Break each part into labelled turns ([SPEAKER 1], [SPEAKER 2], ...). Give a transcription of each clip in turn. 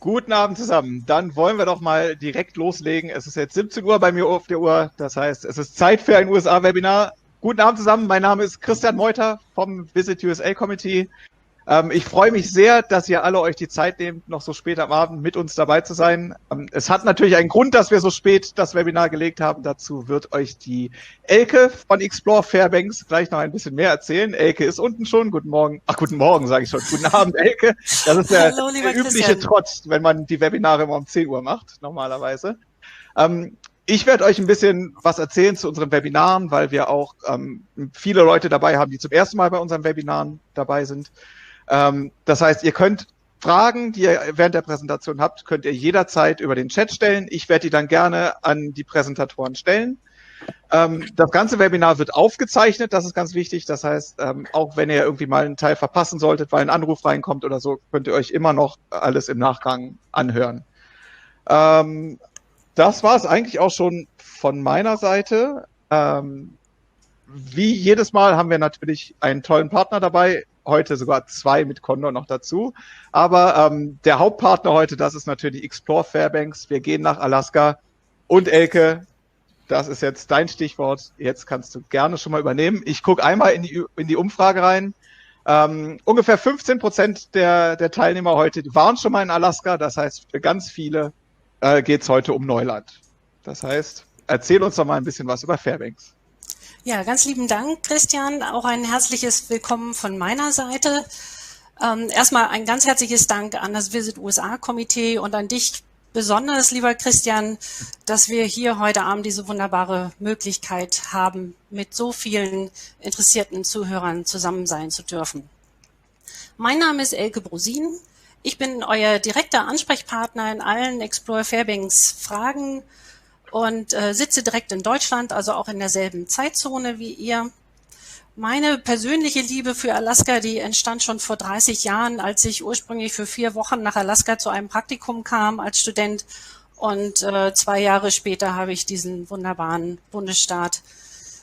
[SPEAKER 1] Guten Abend zusammen. Dann wollen wir doch mal direkt loslegen. Es ist jetzt 17 Uhr bei mir auf der Uhr. Das heißt, es ist Zeit für ein USA-Webinar. Guten Abend zusammen. Mein Name ist Christian Meuter vom Visit USA Committee. Ich freue mich sehr, dass ihr alle euch die Zeit nehmt, noch so spät am Abend mit uns dabei zu sein. Es hat natürlich einen Grund, dass wir so spät das Webinar gelegt haben. Dazu wird euch die Elke von Explore Fairbanks gleich noch ein bisschen mehr erzählen. Elke ist unten schon. Guten Morgen. Ach, guten Morgen, sage ich schon. Guten Abend, Elke. Das ist der übliche Trott, wenn man die Webinare immer um 10 Uhr macht, normalerweise. Ich werde euch ein bisschen was erzählen zu unseren Webinaren, weil wir auch viele Leute dabei haben, die zum ersten Mal bei unseren Webinaren dabei sind. Das heißt, ihr könnt Fragen, die ihr während der Präsentation habt, könnt ihr jederzeit über den Chat stellen. Ich werde die dann gerne an die Präsentatoren stellen. Das ganze Webinar wird aufgezeichnet, das ist ganz wichtig. Das heißt, auch wenn ihr irgendwie mal einen Teil verpassen solltet, weil ein Anruf reinkommt oder so, könnt ihr euch immer noch alles im Nachgang anhören. Das war es eigentlich auch schon von meiner Seite. Wie jedes Mal haben wir natürlich einen tollen Partner dabei. Heute sogar 2 mit Condor noch dazu. Aber der Hauptpartner heute, das ist natürlich Explore Fairbanks. Wir gehen nach Alaska. Und Elke, das ist jetzt dein Stichwort. Jetzt kannst du gerne schon mal übernehmen. Ich gucke einmal in die Umfrage rein. Ungefähr 15% der Teilnehmer heute waren schon mal in Alaska. Das heißt, für ganz viele geht es heute um Neuland. Das heißt, erzähl uns doch mal ein bisschen was über Fairbanks.
[SPEAKER 2] Ja, ganz lieben Dank, Christian. Auch ein herzliches Willkommen von meiner Seite. Erstmal ein ganz herzliches Dank an das Visit USA Komitee und an dich besonders, lieber Christian, dass wir hier heute Abend diese wunderbare Möglichkeit haben, mit so vielen interessierten Zuhörern zusammen sein zu dürfen. Mein Name ist Elke Brosin. Ich bin euer direkter Ansprechpartner in allen Explore Fairbanks Fragen und sitze direkt in Deutschland, also auch in derselben Zeitzone wie ihr. Meine persönliche Liebe für Alaska, die entstand schon vor 30 Jahren, als ich ursprünglich für 4 Wochen nach Alaska zu einem Praktikum kam als Student. Und 2 Jahre später habe ich diesen wunderbaren Bundesstaat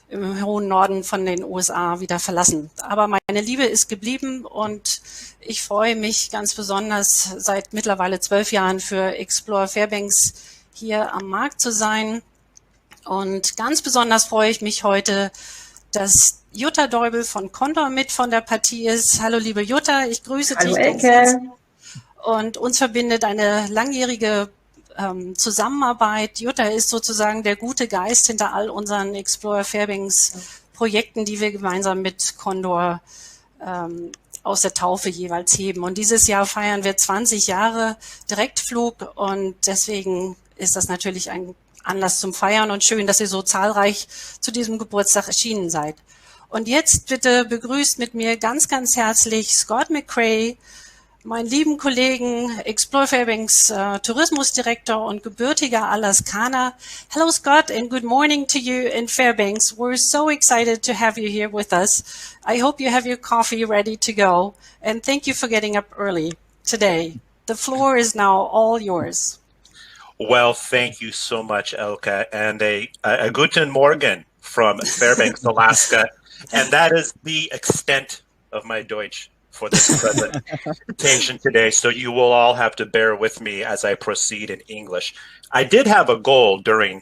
[SPEAKER 2] im hohen Norden von den USA wieder verlassen. Aber meine Liebe ist geblieben und ich freue mich ganz besonders seit mittlerweile 12 Jahren für Explore Fairbanks hier am Markt zu sein. Und ganz besonders freue ich mich heute, dass Jutta Deubel von Condor mit von der Partie ist. Hallo liebe Jutta, ich grüße dich.
[SPEAKER 3] Hallo Elke.
[SPEAKER 2] Und uns verbindet eine langjährige Zusammenarbeit. Jutta ist sozusagen der gute Geist hinter all unseren Explore Fairbanks Projekten, die wir gemeinsam mit Condor aus der Taufe jeweils heben. Und dieses Jahr feiern wir 20 Jahre Direktflug und deswegen ist das natürlich ein Anlass zum Feiern und schön, dass ihr so zahlreich zu diesem Geburtstag erschienen seid. Und jetzt bitte begrüßt mit mir ganz, ganz herzlich Scott McCrea, meinen lieben Kollegen, Explore Fairbanks Tourismusdirektor und gebürtiger Alaskaner. Hello Scott and good morning to you in Fairbanks. We're so excited to have you here with us. I hope you have your coffee ready to go and thank you for getting up early today. The floor is now all yours.
[SPEAKER 4] Well, thank you so much, Elke, and a guten Morgen from Fairbanks, Alaska. And that is the extent of my Deutsch for this presentation today. So you will all have to bear with me as I proceed in English. I did have a goal during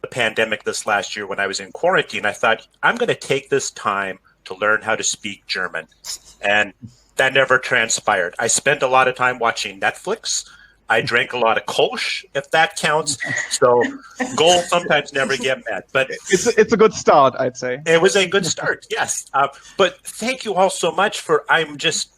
[SPEAKER 4] the pandemic this last year when I was in quarantine. I thought, I'm going to take this time to learn how to speak German. And that never transpired. I spent a lot of time watching Netflix. I drank a lot of Kolsch, if that counts. So goals sometimes never get met. But
[SPEAKER 1] it's a good start, I'd say.
[SPEAKER 4] It was a good start, yes. But thank you all so much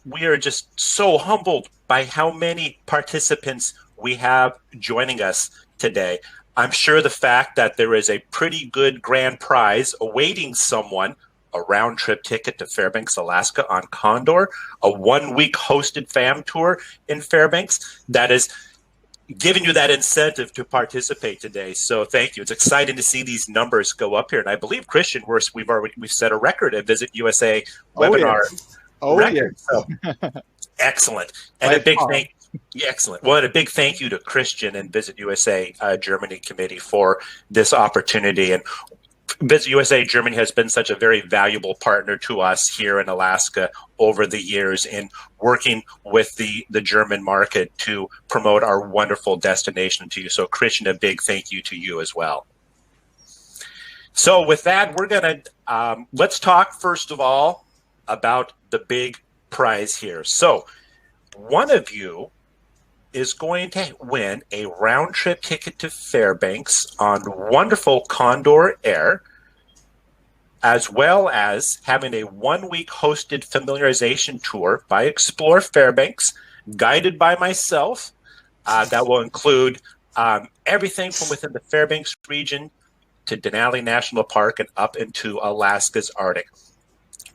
[SPEAKER 4] we are just so humbled by how many participants we have joining us today. I'm sure the fact that there is a pretty good grand prize awaiting someone, a round-trip ticket to Fairbanks, Alaska on Condor, a 1-week hosted fam tour in Fairbanks, that is giving you that incentive to participate today. So thank you. It's exciting to see these numbers go up here. And I believe, Christian, we've set a record at Visit USA webinar record. Yes. So, excellent. And a big thank excellent. Well, and a big thank you to Christian and Visit USA Germany Committee for this opportunity. And Visit USA Germany has been such a very valuable partner to us here in Alaska over the years in working with the German market to promote our wonderful destination to you. So Christian, a big thank you to you as well. So with that, we're going to, let's talk first of all about the big prize here. So one of you is going to win a round trip ticket to Fairbanks on wonderful Condor Air, as well as having a 1-week hosted familiarization tour by Explore Fairbanks, guided by myself. That will include everything from within the Fairbanks region to Denali National Park and up into Alaska's Arctic.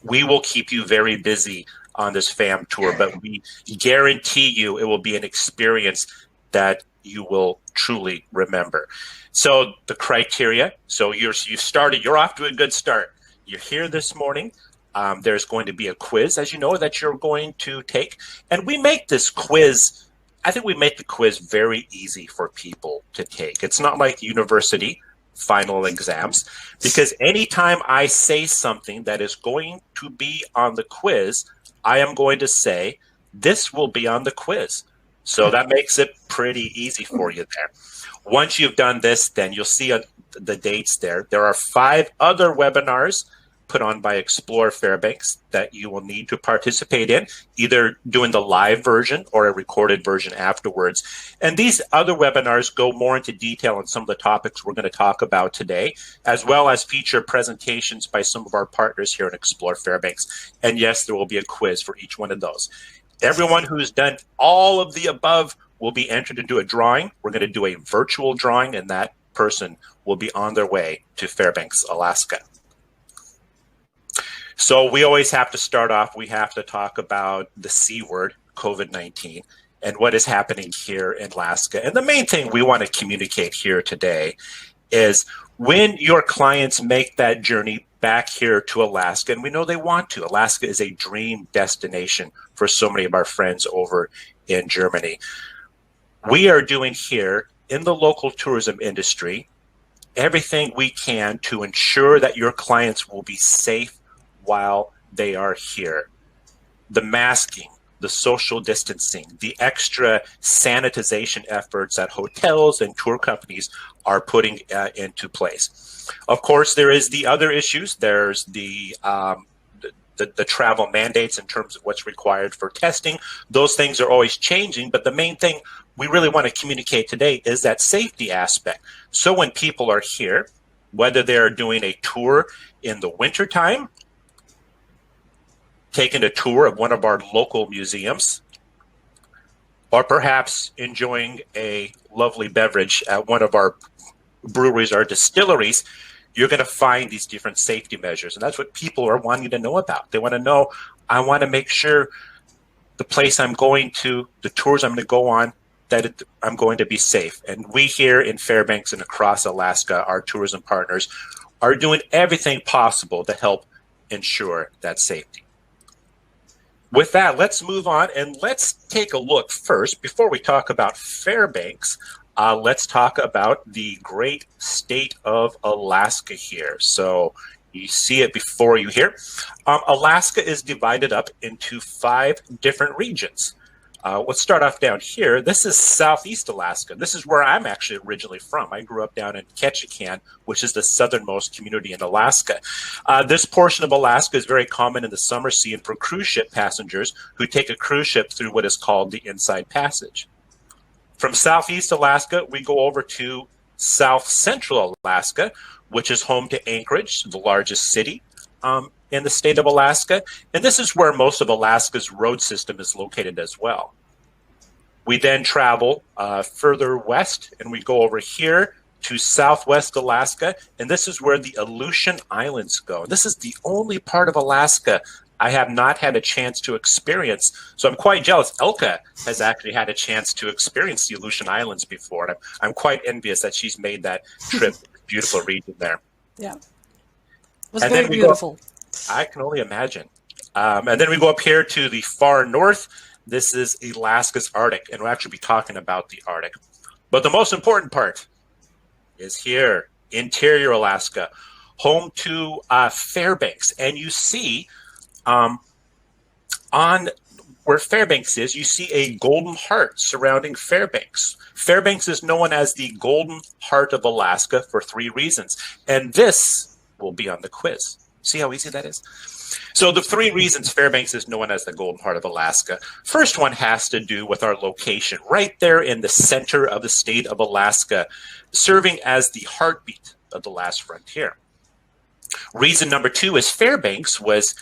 [SPEAKER 4] We will keep you very busy on this FAM tour, but we guarantee you it will be an experience that you will truly remember. So the criteria, so you've started, you're off to a good start. You're here this morning. There's going to be a quiz, as you know, that you're going to take. And we make this quiz, I think we make the quiz very easy for people to take. It's not like university final exams, because anytime I say something that is going to be on the quiz, I am going to say, this will be on the quiz. So that makes it pretty easy for you there. Once you've done this, then you'll see the dates there. There are 5 other webinars put on by Explore Fairbanks that you will need to participate in, either doing the live version or a recorded version afterwards. And these other webinars go more into detail on some of the topics we're going to talk about today, as well as feature presentations by some of our partners here at Explore Fairbanks. And yes, there will be a quiz for each one of those. Everyone who's done all of the above will be entered into a drawing. We're going to do a virtual drawing, and that person will be on their way to Fairbanks, Alaska. So we always have to start off, we have to talk about the C word, COVID-19, and what is happening here in Alaska. And the main thing we want to communicate here today is when your clients make that journey back here to Alaska, and we know they want to. Alaska is a dream destination for so many of our friends over in Germany. We are doing here in the local tourism industry everything we can to ensure that your clients will be safe while they are here. The masking, the social distancing, the extra sanitization efforts that hotels and tour companies are putting into place. Of course, there is the other issues. There's the travel mandates in terms of what's required for testing. Those things are always changing, but the main thing we really want to communicate today is that safety aspect. So when people are here, whether they're doing a tour in the wintertime, taking a tour of one of our local museums, or perhaps enjoying a lovely beverage at one of our breweries or distilleries, you're going to find these different safety measures. And that's what people are wanting to know about. They want to know, I want to make sure the place I'm going to, the tours I'm going to go on, that I'm going to be safe. And we here in Fairbanks and across Alaska, our tourism partners, are doing everything possible to help ensure that safety. With that, let's move on and let's take a look first, before we talk about Fairbanks, let's talk about the great state of Alaska here. So you see it before you here. Alaska is divided up into 5 different regions. Let's start off down here. This is Southeast Alaska. This is where I'm actually originally from. I grew up down in Ketchikan, which is the southernmost community in Alaska. This portion of Alaska is very common in the summer season for cruise ship passengers who take a cruise ship through what is called the Inside Passage. From Southeast Alaska, we go over to South Central Alaska, which is home to Anchorage, the largest city in the state of Alaska. And this is where most of Alaska's road system is located as well. We then travel further west, and we go over here to Southwest Alaska, and this is where the Aleutian Islands go. This is the only part of Alaska I have not had a chance to experience. So I'm quite jealous. Elke has actually had a chance to experience the Aleutian Islands before. And I'm quite envious that she's made that trip. Beautiful region there.
[SPEAKER 2] Yeah. It was very beautiful.
[SPEAKER 4] I can only imagine. And then we go up here to the far north. This is Alaska's Arctic, and we'll actually be talking about the Arctic. But the most important part is here, interior Alaska, home to Fairbanks. And you see on where Fairbanks is, you see a golden heart surrounding Fairbanks. Fairbanks is known as the golden heart of Alaska for 3 reasons. And this will be on the quiz. See how easy that is? So the 3 reasons Fairbanks is known as the golden heart of Alaska. First one has to do with our location, right there in the center of the state of Alaska, serving as the heartbeat of the last frontier. Reason number 2 is Fairbanks was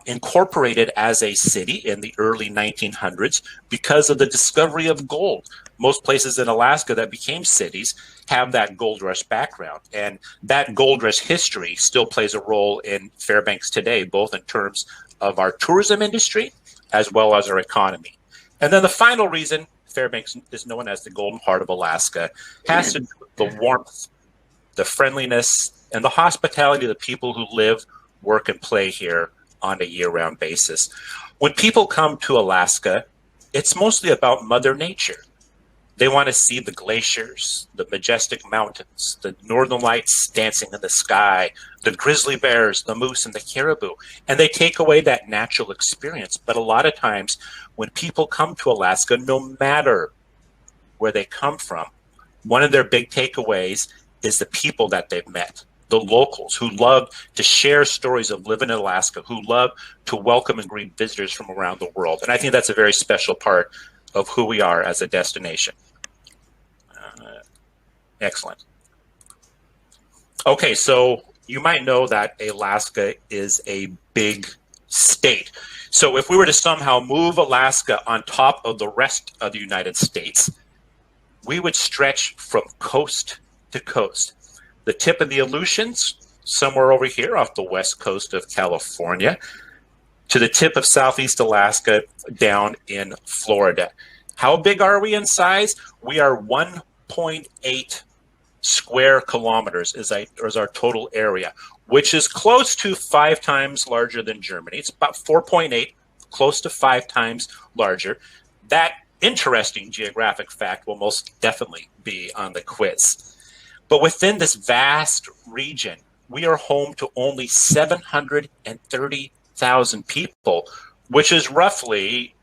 [SPEAKER 4] incorporated as a city in the early 1900s because of the discovery of gold. Most places in Alaska that became cities have that gold rush background, and that gold rush history still plays a role in Fairbanks today, both in terms of our tourism industry as well as our economy. And then the final reason Fairbanks is known as the golden heart of Alaska has to do with the warmth, the friendliness, and the hospitality of the people who live, work, and play here on a year-round basis. When people come to Alaska, it's mostly about Mother Nature. They want to see the glaciers, the majestic mountains, the northern lights dancing in the sky, the grizzly bears, the moose, and the caribou. And they take away that natural experience. But a lot of times when people come to Alaska, no matter where they come from, one of their big takeaways is the people that they've met. The locals who love to share stories of living in Alaska, who love to welcome and greet visitors from around the world. And I think that's a very special part of who we are as a destination. Excellent. Okay, so you might know that Alaska is a big state. So if we were to somehow move Alaska on top of the rest of the United States, we would stretch from coast to coast. The tip of the Aleutians, somewhere over here off the west coast of California, to the tip of Southeast Alaska down in Florida. How big are we in size? We are 1.8 square kilometers is our total area, which is close to 5 times larger than Germany. It's about 4.8, close to 5 times larger. That interesting geographic fact will most definitely be on the quiz. But within this vast region, we are home to only 730,000 people, which is roughly,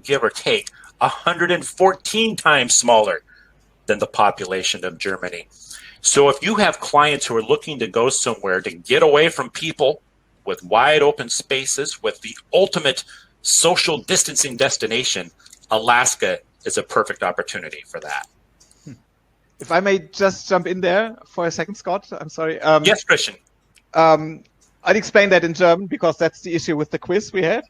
[SPEAKER 4] give or take, 114 times smaller than the population of Germany. So if you have clients who are looking to go somewhere to get away from people with wide open spaces, with the ultimate social distancing destination, Alaska is a perfect opportunity for that.
[SPEAKER 1] If I may just jump in there for a second, Scott, I'm sorry.
[SPEAKER 4] Yes, Christian.
[SPEAKER 1] I'd explain that in German because that's the issue with the quiz we had.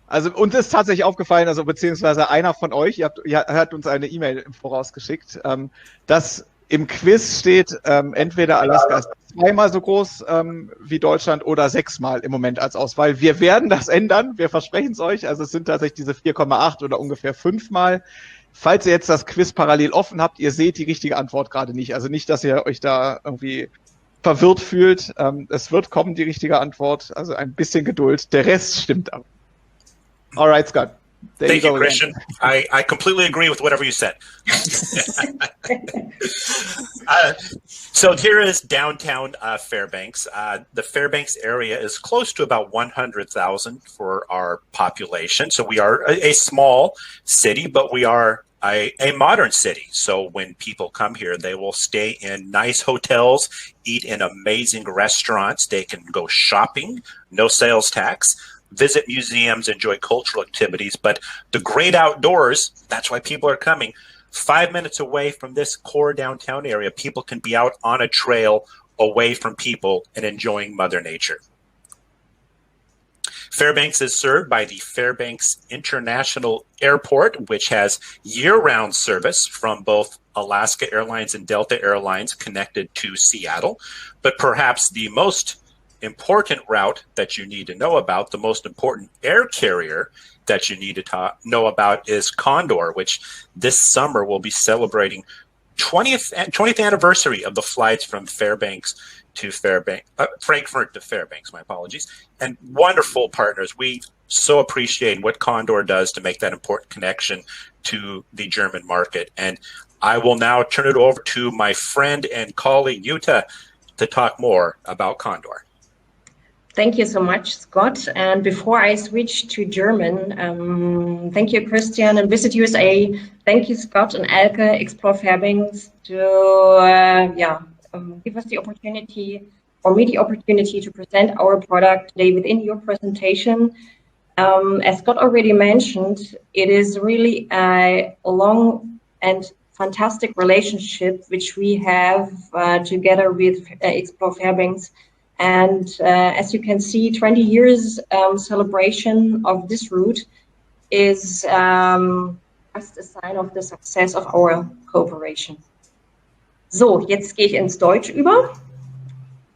[SPEAKER 1] Also uns ist tatsächlich aufgefallen, also beziehungsweise einer von euch, ihr hat uns eine E-Mail im Voraus geschickt, dass im Quiz steht, entweder Alaska ist 2-mal so groß wie Deutschland oder 6-mal im Moment als Auswahl. Wir werden das ändern, wir versprechen es euch. Also es sind tatsächlich diese 4,8 oder ungefähr 5-mal. Falls ihr jetzt das Quiz parallel offen habt, ihr seht die richtige Antwort gerade nicht. Also nicht, dass ihr euch da irgendwie verwirrt fühlt. Es wird kommen, die richtige Antwort. Also ein bisschen Geduld. Der Rest stimmt aber. All right, Scott.
[SPEAKER 4] Thank you, Christian. I completely agree with whatever you said. So here is downtown Fairbanks. The Fairbanks area is close to about 100,000 for our population. So we are a small city, but we are a modern city. So when people come here, they will stay in nice hotels, eat in amazing restaurants. They can go shopping, no sales tax, visit museums, enjoy cultural activities, but the great outdoors, that's why people are coming. 5 minutes away from this core downtown area, people can be out on a trail away from people and enjoying Mother Nature. Fairbanks is served by the Fairbanks International Airport, which has year-round service from both Alaska Airlines and Delta Airlines connected to Seattle. But perhaps the most important route that you need to know about, the most important air carrier that you need to know about is Condor, which this summer will be celebrating 20th anniversary of the flights from Fairbanks to Frankfurt to Fairbanks, my apologies, and wonderful partners. We so appreciate what Condor does to make that important connection to the German market. And I will now turn it over to my friend and colleague, Jutta. to talk more about Condor.
[SPEAKER 3] Thank you so much, Scott. And before I switch to German, thank you, Christian, and Visit USA. Thank you, Scott and Elke, Explore Fairbanks, to give us the opportunity, or me the opportunity, to present our product today within your presentation. As Scott already mentioned, it is really a long and fantastic relationship which we have together with Explore Fairbanks. And as you can see, 20 years celebration of this route is just a sign of the success of our cooperation. So, jetzt gehe ich ins Deutsch über.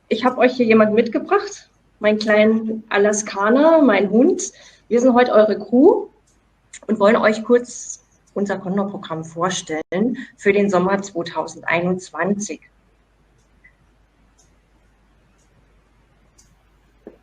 [SPEAKER 3] Ich habe euch hier jemand mitgebracht, meinen kleinen Alaskaner, mein Hund. Wir sind heute eure Crew und wollen euch kurz unser Condor-Programm vorstellen für den Sommer 2021.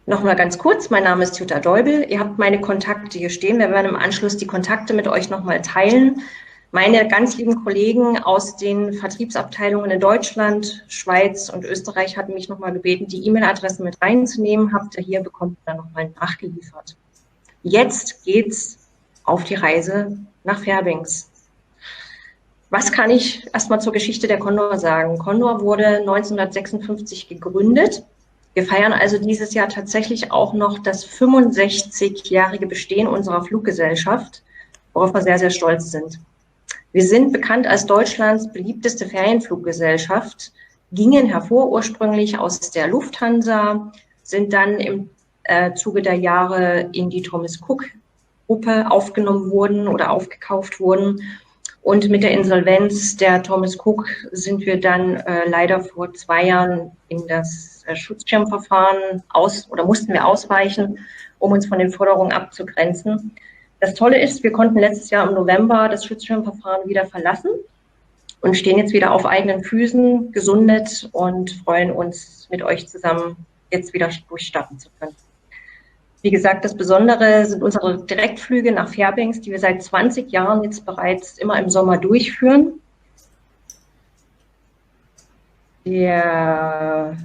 [SPEAKER 3] Nochmal ganz kurz, mein Name ist Jutta Deubel. Ihr habt meine Kontakte hier stehen. Wir werden im Anschluss die Kontakte mit euch nochmal teilen. Meine ganz lieben Kollegen aus den Vertriebsabteilungen in Deutschland, Schweiz und Österreich hatten mich nochmal gebeten, die E-Mail-Adressen mit reinzunehmen. Habt ihr hier, bekommt ihr dann nochmal nachgeliefert. Jetzt geht's auf die Reise nach Fairbanks. Was kann ich erstmal zur Geschichte der Condor sagen? Condor wurde 1956 gegründet. Wir feiern also dieses Jahr tatsächlich auch noch das 65-jährige Bestehen unserer Fluggesellschaft, worauf wir sehr, sehr stolz sind. Wir sind bekannt als Deutschlands beliebteste Ferienfluggesellschaft, gingen hervor ursprünglich aus der Lufthansa, sind dann im Zuge der Jahre in die Thomas-Cook-Gruppe aufgenommen wurden oder aufgekauft wurden. Und mit der Insolvenz der Thomas Cook sind wir dann leider vor 2 Jahren in das Schutzschirmverfahren mussten wir ausweichen, um uns von den Forderungen abzugrenzen. Das Tolle ist, wir konnten letztes Jahr im November das Schutzschirmverfahren wieder verlassen und stehen jetzt wieder auf eigenen Füßen, gesundet und freuen uns, mit euch zusammen jetzt wieder durchstarten zu können. Wie gesagt, das Besondere sind unsere Direktflüge nach Fairbanks, die wir seit 20 Jahren jetzt bereits immer im Sommer durchführen. Der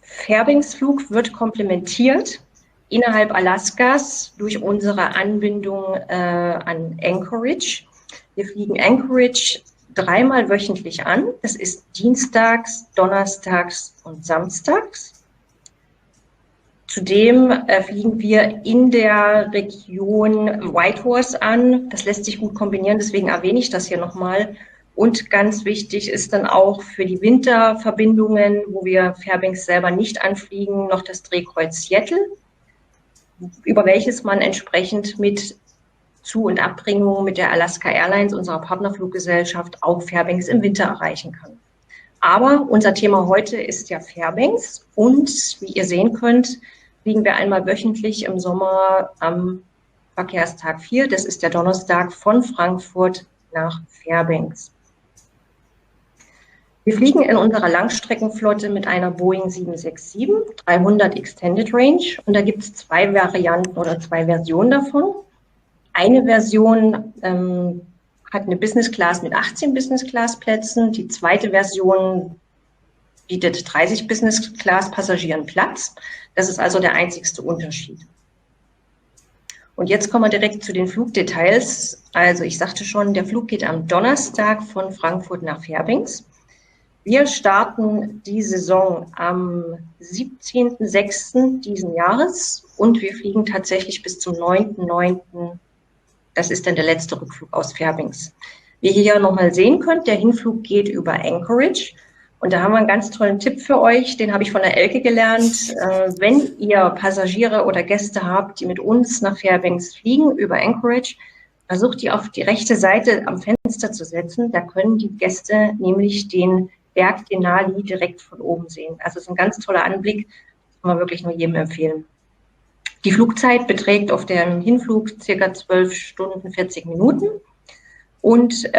[SPEAKER 3] Fairbanks-Flug wird komplementiert innerhalb Alaskas durch unsere Anbindung an Anchorage. Wir fliegen Anchorage 3-mal wöchentlich an. Das ist dienstags, donnerstags und samstags. Zudem fliegen wir in der Region Whitehorse an. Das lässt sich gut kombinieren, deswegen erwähne ich das hier nochmal. Und ganz wichtig ist dann auch für die Winterverbindungen, wo wir Fairbanks selber nicht anfliegen, noch das Drehkreuz Seattle, über welches man entsprechend mit Zu- und Abbringung mit der Alaska Airlines, unserer Partnerfluggesellschaft, auch Fairbanks im Winter erreichen kann. Aber unser Thema heute ist ja Fairbanks und wie ihr sehen könnt, fliegen wir einmal wöchentlich im Sommer am Verkehrstag 4, das ist der Donnerstag, von Frankfurt nach Fairbanks. Wir fliegen in unserer Langstreckenflotte mit einer Boeing 767-300 Extended Range und da gibt es 2 Varianten oder 2 Versionen davon. Eine Version hat eine Business Class mit 18 Business Class Plätzen, die zweite Version bietet 30 Business Class Passagieren Platz. Das ist also der einzigste Unterschied. Und jetzt kommen wir direkt zu den Flugdetails. Also ich sagte schon, der Flug geht am Donnerstag von Frankfurt nach Fairbanks. Wir starten die Saison am 17.06. diesen Jahres und wir fliegen tatsächlich bis zum 9.09. Das ist dann der letzte Rückflug aus Fairbanks. Wie ihr hier nochmal sehen könnt, der Hinflug geht über Anchorage. Und da haben wir einen ganz tollen Tipp für euch, den habe ich von der Elke gelernt. Wenn ihr Passagiere oder Gäste habt, die mit uns nach Fairbanks fliegen über Anchorage, versucht die auf die rechte Seite am Fenster zu setzen. Da können die Gäste nämlich den Berg Denali direkt von oben sehen. Also es ist ein ganz toller Anblick, kann man wirklich nur jedem empfehlen. Die Flugzeit beträgt auf dem Hinflug ca. 12 Stunden 40 Minuten und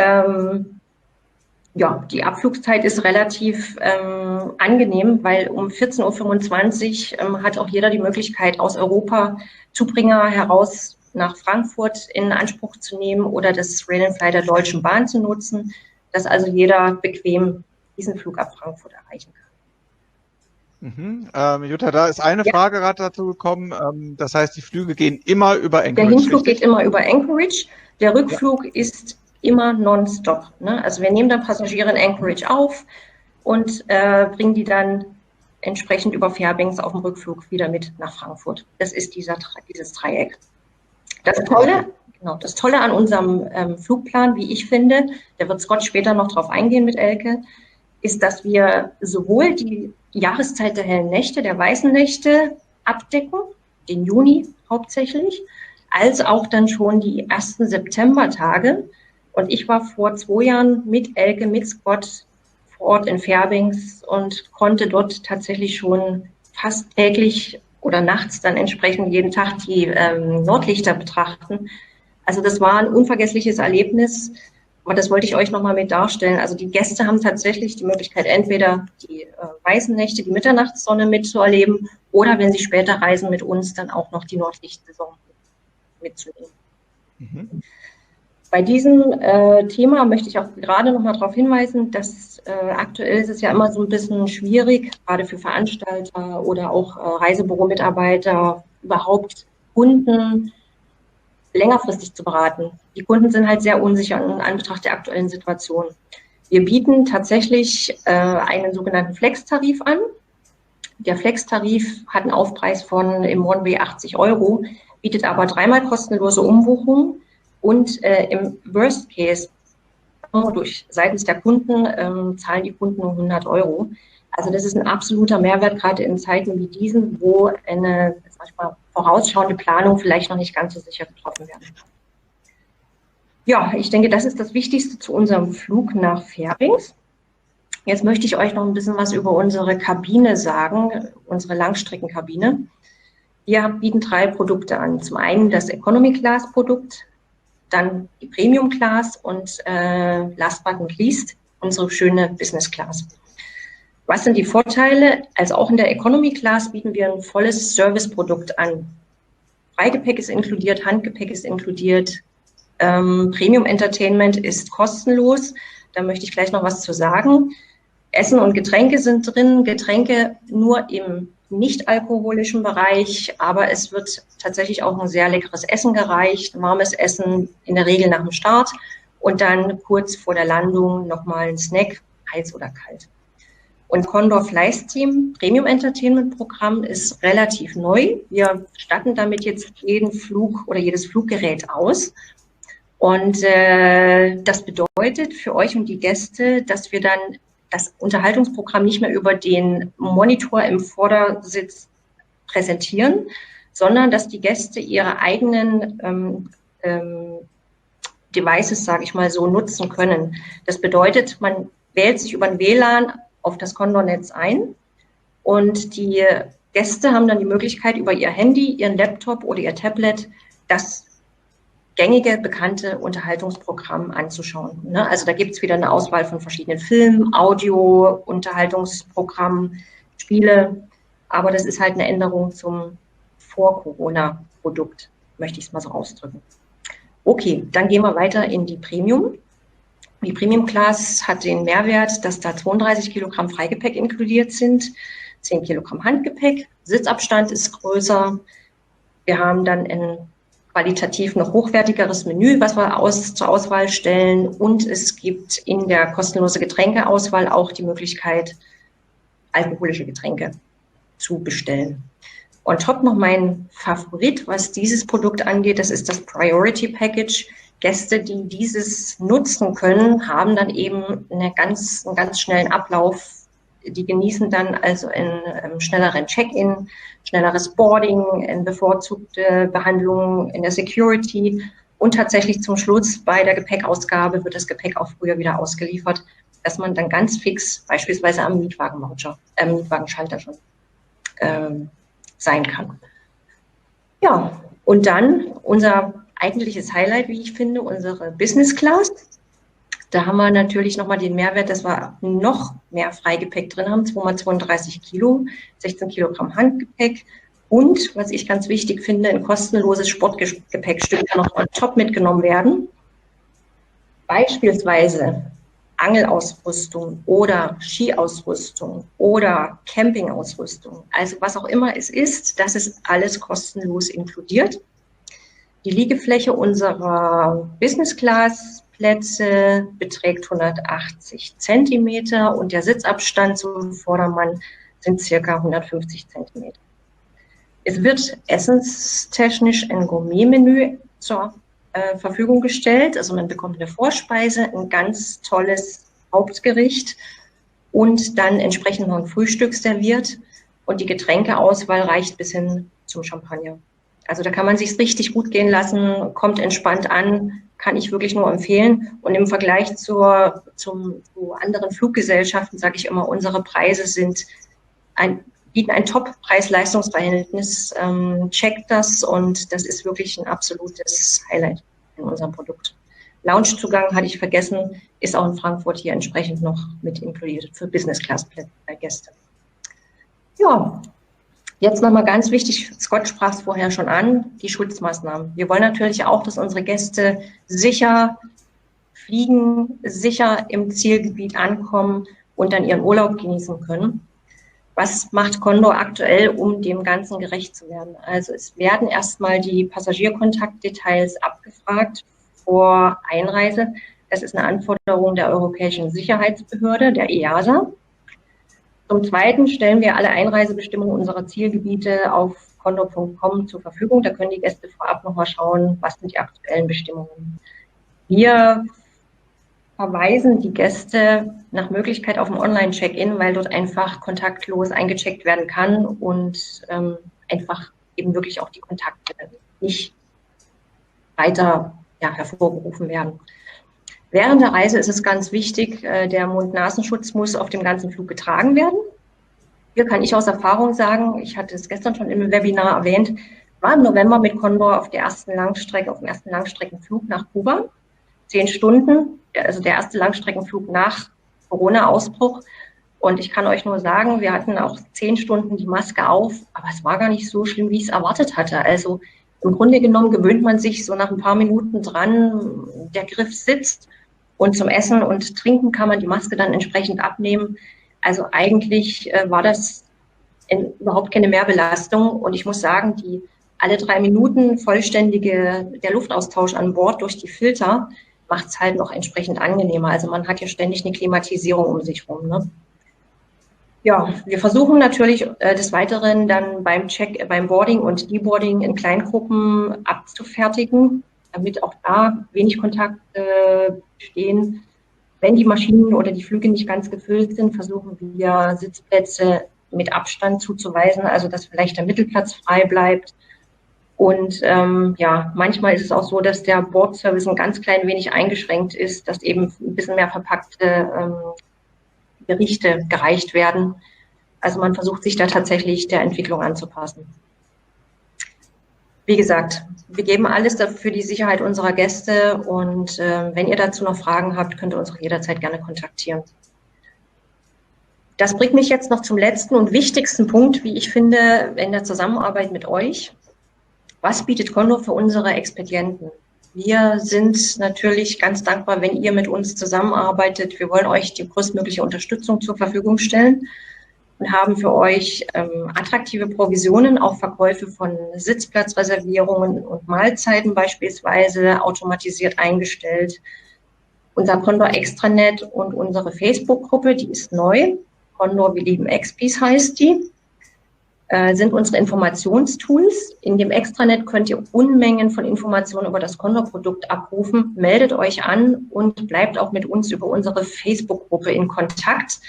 [SPEAKER 3] die Abflugszeit ist relativ angenehm, weil um 14.25 Uhr hat auch jeder die Möglichkeit, aus Europa Zubringer heraus nach Frankfurt in Anspruch zu nehmen oder das Rail and Fly der Deutschen Bahn zu nutzen, dass also jeder bequem diesen Flug ab Frankfurt erreichen kann.
[SPEAKER 1] Jutta, da ist eine Frage gerade dazu gekommen. Das heißt, die Flüge gehen immer über Anchorage.
[SPEAKER 3] Der Hinflug geht immer über Anchorage. Der Rückflug ist immer nonstop. Ne? Also wir nehmen dann Passagiere in Anchorage auf und bringen die dann entsprechend über Fairbanks auf dem Rückflug wieder mit nach Frankfurt. Das ist dieses Dreieck. Das Tolle an unserem Flugplan, wie ich finde, da wird Scott später noch drauf eingehen mit Elke, ist, dass wir sowohl die Jahreszeit der hellen Nächte, der weißen Nächte abdecken, den Juni hauptsächlich, als auch dann schon die ersten Septembertage. Und ich war vor 2 Jahren mit Elke, mit Scott vor Ort in Fairbanks und konnte dort tatsächlich schon fast täglich oder nachts dann entsprechend jeden Tag die Nordlichter betrachten. Also das war ein unvergessliches Erlebnis. Aber das wollte ich euch nochmal mit darstellen. Also die Gäste haben tatsächlich die Möglichkeit, entweder die weißen Nächte, die Mitternachtssonne mitzuerleben oder wenn sie später reisen mit uns, dann auch noch die Nordlichtsaison mitzunehmen. Bei diesem Thema möchte ich auch gerade nochmal darauf hinweisen, dass aktuell ist es ja immer so ein bisschen schwierig, gerade für Veranstalter oder auch Reisebüro-Mitarbeiter, überhaupt Kunden längerfristig zu beraten. Die Kunden sind halt sehr unsicher in Anbetracht der aktuellen Situation. Wir bieten tatsächlich einen sogenannten Flex-Tarif an. Der Flex-Tarif hat einen Aufpreis von im One-Way 80 €, bietet aber 3-mal kostenlose Umbuchungen und im Worst Case seitens der Kunden zahlen die Kunden nur 100 €. Also das ist ein absoluter Mehrwert, gerade in Zeiten wie diesen, wo eine, sag ich mal, vorausschauende Planung vielleicht noch nicht ganz so sicher getroffen werden kann. Ja, ich denke, das ist das Wichtigste zu unserem Flug nach Fairbanks. Jetzt möchte ich euch noch ein bisschen was über unsere Kabine sagen, unsere Langstreckenkabine. Wir bieten 3 Produkte an. Zum einen das Economy Class Produkt, dann die Premium Class und last but not least unsere schöne Business Class. Was sind die Vorteile? Also auch in der Economy Class bieten wir ein volles Serviceprodukt an. Freigepäck ist inkludiert, Handgepäck ist inkludiert, Premium Entertainment ist kostenlos. Da möchte ich gleich noch was zu sagen. Essen und Getränke sind drin, Getränke nur im nicht-alkoholischen Bereich, aber es wird tatsächlich auch ein sehr leckeres Essen gereicht, warmes Essen in der Regel nach dem Start und dann kurz vor der Landung nochmal ein Snack, heiß oder kalt. Und Condor Fleißteam Premium Entertainment Programm ist relativ neu. Wir statten damit jetzt jeden Flug oder jedes Fluggerät aus. Und das bedeutet für euch und die Gäste, dass wir dann das Unterhaltungsprogramm nicht mehr über den Monitor im Vordersitz präsentieren, sondern dass die Gäste ihre eigenen Devices, sage ich mal so, nutzen können. Das bedeutet, man wählt sich über ein WLAN auf das Condor-Netz ein und die Gäste haben dann die Möglichkeit, über ihr Handy, ihren Laptop oder ihr Tablet das gängige, bekannte Unterhaltungsprogramm anzuschauen. Ne? Also da gibt es wieder eine Auswahl von verschiedenen Filmen, Audio, Unterhaltungsprogramm, Spiele, aber das ist halt eine Änderung zum Vor-Corona-Produkt, möchte ich es mal so ausdrücken. Okay, dann gehen wir weiter in die Premium. Die Premium Class hat den Mehrwert, dass da 32 Kilogramm Freigepäck inkludiert sind, 10 Kilogramm Handgepäck, Sitzabstand ist größer. Wir haben dann ein qualitativ noch hochwertigeres Menü, was wir zur Auswahl stellen. Und es gibt in der kostenlosen Getränkeauswahl auch die Möglichkeit, alkoholische Getränke zu bestellen. On top noch mein Favorit, was dieses Produkt angeht, das ist das Priority Package. Gäste, die dieses nutzen können, haben dann eben einen ganz schnellen Ablauf. Die genießen dann also einen schnelleren Check-in, schnelleres Boarding, eine bevorzugte Behandlung in der Security und tatsächlich zum Schluss bei der Gepäckausgabe wird das Gepäck auch früher wieder ausgeliefert, dass man dann ganz fix beispielsweise am Mietwagenschalter schon sein kann. Ja, und dann unser eigentliches Highlight, wie ich finde, unsere Business Class. Da haben wir natürlich nochmal den Mehrwert, dass wir noch mehr Freigepäck drin haben, 2x32 Kilo, 16 Kilogramm Handgepäck und, was ich ganz wichtig finde, ein kostenloses Sportgepäckstück kann noch on top mitgenommen werden. Beispielsweise Angelausrüstung oder Skiausrüstung oder Campingausrüstung, also was auch immer es ist, das ist alles kostenlos inkludiert. Die Liegefläche unserer Business-Class-Plätze beträgt 180 Zentimeter und der Sitzabstand zum Vordermann sind circa 150 Zentimeter. Es wird essenstechnisch ein Gourmet-Menü zur Verfügung gestellt. Also man bekommt eine Vorspeise, ein ganz tolles Hauptgericht und dann entsprechend noch ein Frühstück serviert. Und die Getränkeauswahl reicht bis hin zum Champagner. Also da kann man sich richtig gut gehen lassen, kommt entspannt an, kann ich wirklich nur empfehlen. Und im Vergleich zu anderen Fluggesellschaften sage ich immer, unsere Preise bieten ein Top-Preis-Leistungs-Verhältnis. Checkt das und das ist wirklich ein absolutes Highlight in unserem Produkt. Loungezugang hatte ich vergessen, ist auch in Frankfurt hier entsprechend noch mit inkludiert für Business-Class-Gäste. Ja, jetzt nochmal ganz wichtig, Scott sprach es vorher schon an, die Schutzmaßnahmen. Wir wollen natürlich auch, dass unsere Gäste sicher fliegen, sicher im Zielgebiet ankommen und dann ihren Urlaub genießen können. Was macht Condor aktuell, um dem Ganzen gerecht zu werden? Also es werden erstmal die Passagierkontaktdetails abgefragt vor Einreise. Das ist eine Anforderung der Europäischen Sicherheitsbehörde, der EASA. Zum Zweiten stellen wir alle Einreisebestimmungen unserer Zielgebiete auf condor.com zur Verfügung. Da können die Gäste vorab nochmal schauen, was sind die aktuellen Bestimmungen. Wir verweisen die Gäste nach Möglichkeit auf ein Online-Check-in, weil dort einfach kontaktlos eingecheckt werden kann und einfach eben wirklich auch die Kontakte nicht weiter hervorgerufen werden. Während der Reise ist es ganz wichtig, der Mund-Nasenschutz muss auf dem ganzen Flug getragen werden. Hier kann ich aus Erfahrung sagen, ich hatte es gestern schon im Webinar erwähnt, war im November mit Condor auf dem ersten Langstreckenflug nach Kuba. 10 Stunden, also der erste Langstreckenflug nach Corona-Ausbruch. Und ich kann euch nur sagen, wir hatten auch 10 Stunden die Maske auf, aber es war gar nicht so schlimm, wie ich es erwartet hatte. Also im Grunde genommen gewöhnt man sich so nach ein paar Minuten dran, der Griff sitzt und zum Essen und Trinken kann man die Maske dann entsprechend abnehmen. Also eigentlich war das überhaupt keine Mehrbelastung. Und ich muss sagen, die alle 3 Minuten der Luftaustausch an Bord durch die Filter macht es halt noch entsprechend angenehmer. Also man hat ja ständig eine Klimatisierung um sich rum. Ne? Ja, wir versuchen natürlich des Weiteren dann beim Boarding und Deboarding in Kleingruppen abzufertigen, damit auch da wenig Kontakte bestehen. Wenn die Maschinen oder die Flüge nicht ganz gefüllt sind, versuchen wir Sitzplätze mit Abstand zuzuweisen, also dass vielleicht der Mittelplatz frei bleibt. Und manchmal ist es auch so, dass der Bordservice ein ganz klein wenig eingeschränkt ist, dass eben ein bisschen mehr verpackte Gerichte gereicht werden. Also man versucht sich da tatsächlich der Entwicklung anzupassen. Wie gesagt, wir geben alles dafür für die Sicherheit unserer Gäste und wenn ihr dazu noch Fragen habt, könnt ihr uns auch jederzeit gerne kontaktieren. Das bringt mich jetzt noch zum letzten und wichtigsten Punkt, wie ich finde, in der Zusammenarbeit mit euch. Was bietet Condor für unsere Expedienten? Wir sind natürlich ganz dankbar, wenn ihr mit uns zusammenarbeitet. Wir wollen euch die größtmögliche Unterstützung zur Verfügung stellen und haben für euch attraktive Provisionen, auch Verkäufe von Sitzplatzreservierungen und Mahlzeiten beispielsweise automatisiert eingestellt. Unser Condor Extranet und unsere Facebook-Gruppe, die ist neu. Condor, wir lieben Expis heißt die. Sind unsere Informationstools. In dem Extranet könnt ihr Unmengen von Informationen über das Condor-Produkt abrufen. Meldet euch an und bleibt auch mit uns über unsere Facebook-Gruppe in Kontakt.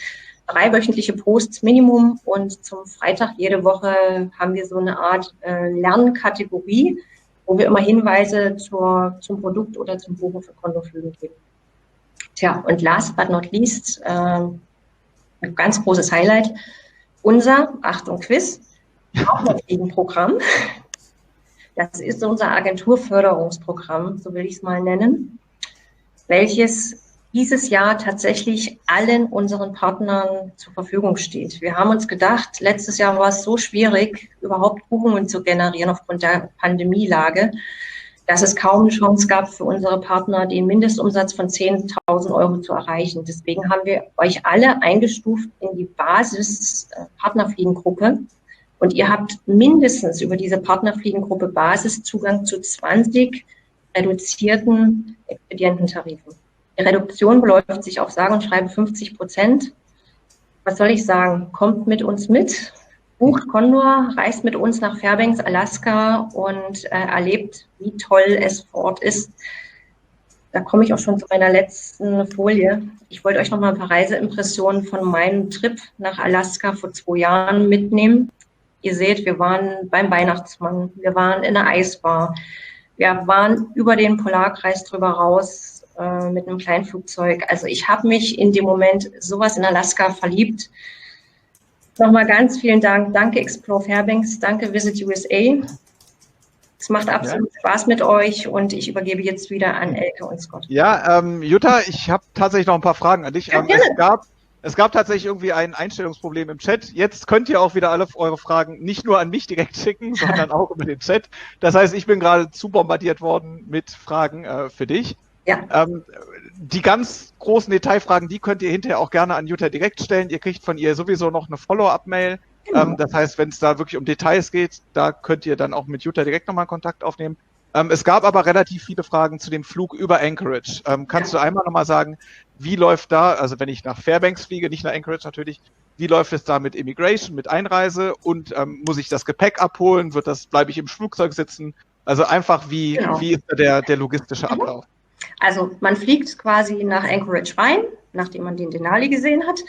[SPEAKER 3] 3 wöchentliche Posts Minimum und zum Freitag jede Woche haben wir so eine Art Lernkategorie, wo wir immer Hinweise zum Produkt oder zum Buchen für Condor-Flüge geben. Tja, und last but not least, ein ganz großes Highlight, unser, Achtung, Quiz, Partnerfliegenprogramm. Das ist unser Agenturförderungsprogramm, so will ich es mal nennen, welches dieses Jahr tatsächlich allen unseren Partnern zur Verfügung steht. Wir haben uns gedacht, letztes Jahr war es so schwierig, überhaupt Buchungen zu generieren aufgrund der Pandemielage, dass es kaum eine Chance gab für unsere Partner, den Mindestumsatz von 10.000 Euro zu erreichen. Deswegen haben wir euch alle eingestuft in die Basis-Partnerfliegengruppe. Und ihr habt mindestens über diese Partnerfliegengruppe Basis Zugang zu 20 reduzierten Expediententarifen. Die Reduktion beläuft sich auf sage und schreibe 50%. Was soll ich sagen? Kommt mit uns mit, bucht Condor, reist mit uns nach Fairbanks, Alaska und erlebt, wie toll es vor Ort ist. Da komme ich auch schon zu meiner letzten Folie. Ich wollte euch noch mal ein paar Reiseimpressionen von meinem Trip nach Alaska vor 2 Jahren mitnehmen. Ihr seht, wir waren beim Weihnachtsmann, wir waren in einer Eisbar, wir waren über den Polarkreis drüber raus mit einem kleinen Flugzeug. Also ich habe mich in dem Moment sowas in Alaska verliebt. Nochmal ganz vielen Dank. Danke Explore Fairbanks, danke Visit USA. Es macht absolut Spaß mit euch und ich übergebe jetzt wieder an Elke und Scott.
[SPEAKER 1] Ja, Jutta, ich habe tatsächlich noch ein paar Fragen an dich.
[SPEAKER 3] Ja,
[SPEAKER 1] es gab tatsächlich irgendwie ein Einstellungsproblem im Chat. Jetzt könnt ihr auch wieder alle eure Fragen nicht nur an mich direkt schicken, sondern auch über den Chat. Das heißt, ich bin gerade zu bombardiert worden mit Fragen für dich.
[SPEAKER 3] Ja.
[SPEAKER 1] Die ganz großen Detailfragen, die könnt ihr hinterher auch gerne an Jutta direkt stellen. Ihr kriegt von ihr sowieso noch eine Follow-up-Mail.
[SPEAKER 3] Genau.
[SPEAKER 1] Das heißt, wenn es da wirklich um Details geht, da könnt ihr dann auch mit Jutta direkt nochmal Kontakt aufnehmen. Es gab aber relativ viele Fragen zu dem Flug über Anchorage. Kannst du einmal nochmal sagen, wie läuft da, also wenn ich nach Fairbanks fliege, nicht nach Anchorage natürlich, wie läuft es da mit Immigration, mit Einreise und muss ich das Gepäck abholen? Bleibe ich im Flugzeug sitzen? Also einfach, wie ist da der logistische Ablauf?
[SPEAKER 3] Also man fliegt quasi nach Anchorage rein, nachdem man den Denali gesehen hat.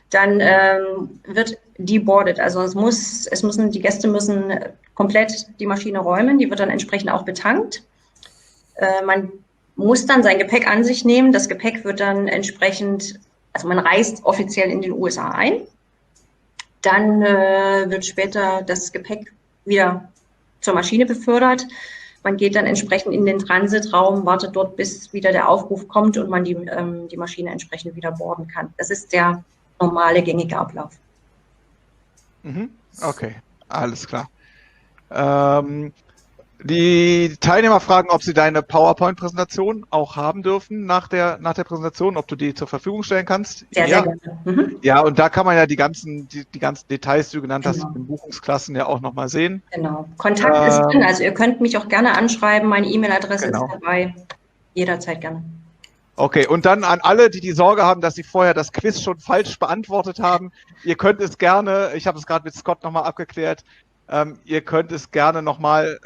[SPEAKER 3] Dann wird deboardet. Also die Gäste müssen komplett die Maschine räumen. Die wird dann entsprechend auch betankt. Man muss dann sein Gepäck an sich nehmen. Das Gepäck wird dann entsprechend, also man reist offiziell in den USA ein. Dann wird später das Gepäck wieder zur Maschine befördert. Man geht dann entsprechend in den Transitraum, wartet dort, bis wieder der Aufruf kommt und man die Maschine entsprechend wieder boarden kann. Das ist der normale, gängige Ablauf.
[SPEAKER 1] Okay, alles klar. Die Teilnehmer fragen, ob sie deine PowerPoint-Präsentation auch haben dürfen nach der Präsentation, ob du die zur Verfügung stellen kannst.
[SPEAKER 3] Sehr gerne.
[SPEAKER 1] Ja, und da kann man ja die ganzen Details, die du genannt hast, in Buchungsklassen ja auch nochmal sehen.
[SPEAKER 3] Genau. Kontakt ist drin, also ihr könnt mich auch gerne anschreiben, meine E-Mail-Adresse ist dabei. Jederzeit gerne.
[SPEAKER 1] Okay, und dann an alle, die Sorge haben, dass sie vorher das Quiz schon falsch beantwortet haben, ihr könnt es gerne, ich habe es gerade mit Scott nochmal abgeklärt, ihr könnt es gerne nochmal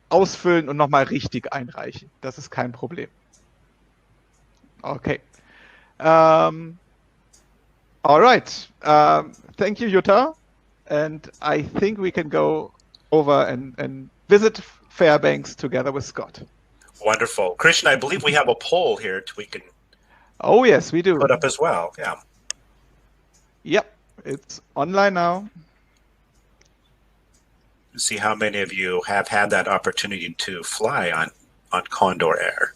[SPEAKER 1] ausfüllen und nochmal richtig einreichen. Das ist kein Problem. Okay. All right. Thank you, Jutta. And I think we can go over and visit Fairbanks together with Scott.
[SPEAKER 4] Wonderful. Christian, I believe we have a poll here we can
[SPEAKER 1] oh, yes, we do.
[SPEAKER 4] Put up as well. Yeah.
[SPEAKER 1] Yep. It's online now.
[SPEAKER 4] See how many of you have had that opportunity to fly on Condor Air.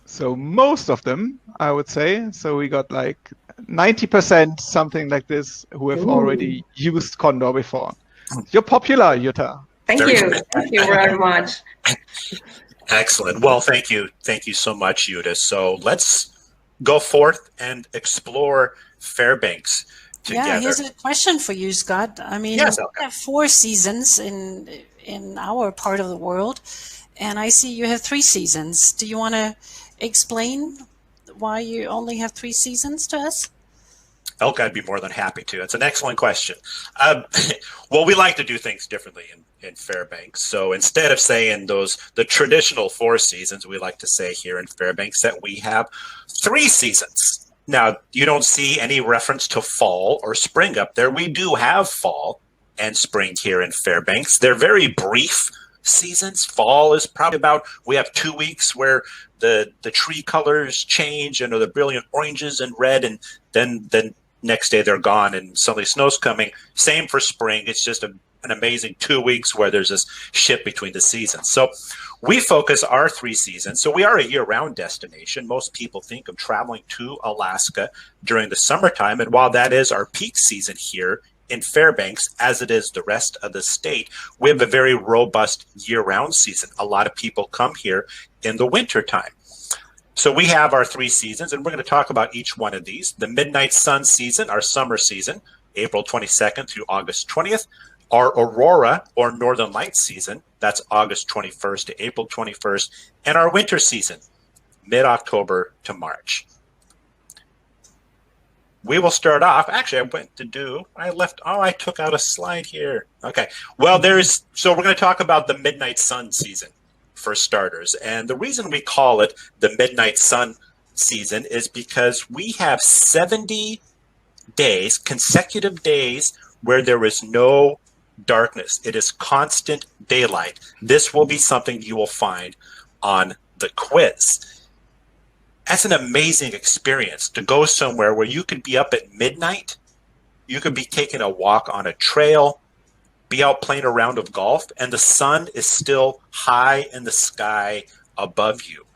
[SPEAKER 1] So most of them, I would say. So we got like 90%, something like this, who have already used Condor before. You're popular, Jutta.
[SPEAKER 3] Thank you. Thank you very much.
[SPEAKER 4] Excellent. Well, thank you. Thank you so much, Jutta. So let's go forth and explore Fairbanks together.
[SPEAKER 2] Yeah, here's a question for you, Scott. I mean,
[SPEAKER 4] yes,
[SPEAKER 2] we have 4 seasons in our part of the world, and I see you have 3 seasons. Do you want to explain why you only have 3 seasons to us?
[SPEAKER 4] Elke, I'd be more than happy to. It's an excellent question. Well, we like to do things differently in Fairbanks. So instead of saying the traditional 4 seasons, we like to say here in Fairbanks that we have 3 seasons. Now, you don't see any reference to fall or spring up there. We do have fall and spring here in Fairbanks. They're very brief seasons. Fall is probably we have 2 weeks where the tree colors change and are the brilliant oranges and red, and then next day they're gone and suddenly snow's coming. Same for spring. It's just an amazing 2 weeks where there's this shift between the seasons. So we focus our 3 seasons. So we are a year-round destination. Most people think of traveling to Alaska during the summertime. And while that is our peak season here in Fairbanks, as it is the rest of the state, we have a very robust year-round season. A lot of people come here in the wintertime. So we have our 3 seasons, and we're going to talk about each one of these. The midnight sun season, our summer season, April 22nd through August 20th. Our aurora or northern lights season, that's August 21st to April 21st. And our winter season, mid-October to March. We will start off. Actually, I took out a slide here. Okay. Well, so we're going to talk about the midnight sun season for starters. And the reason we call it the midnight sun season is because we have 70 days, consecutive days, where there is no darkness. It is constant daylight. This will be something you will find on the quiz. That's an amazing experience to go somewhere where you could be up at midnight. You could be taking a walk on a trail, be out playing a round of golf, and the sun is still high in the sky above you.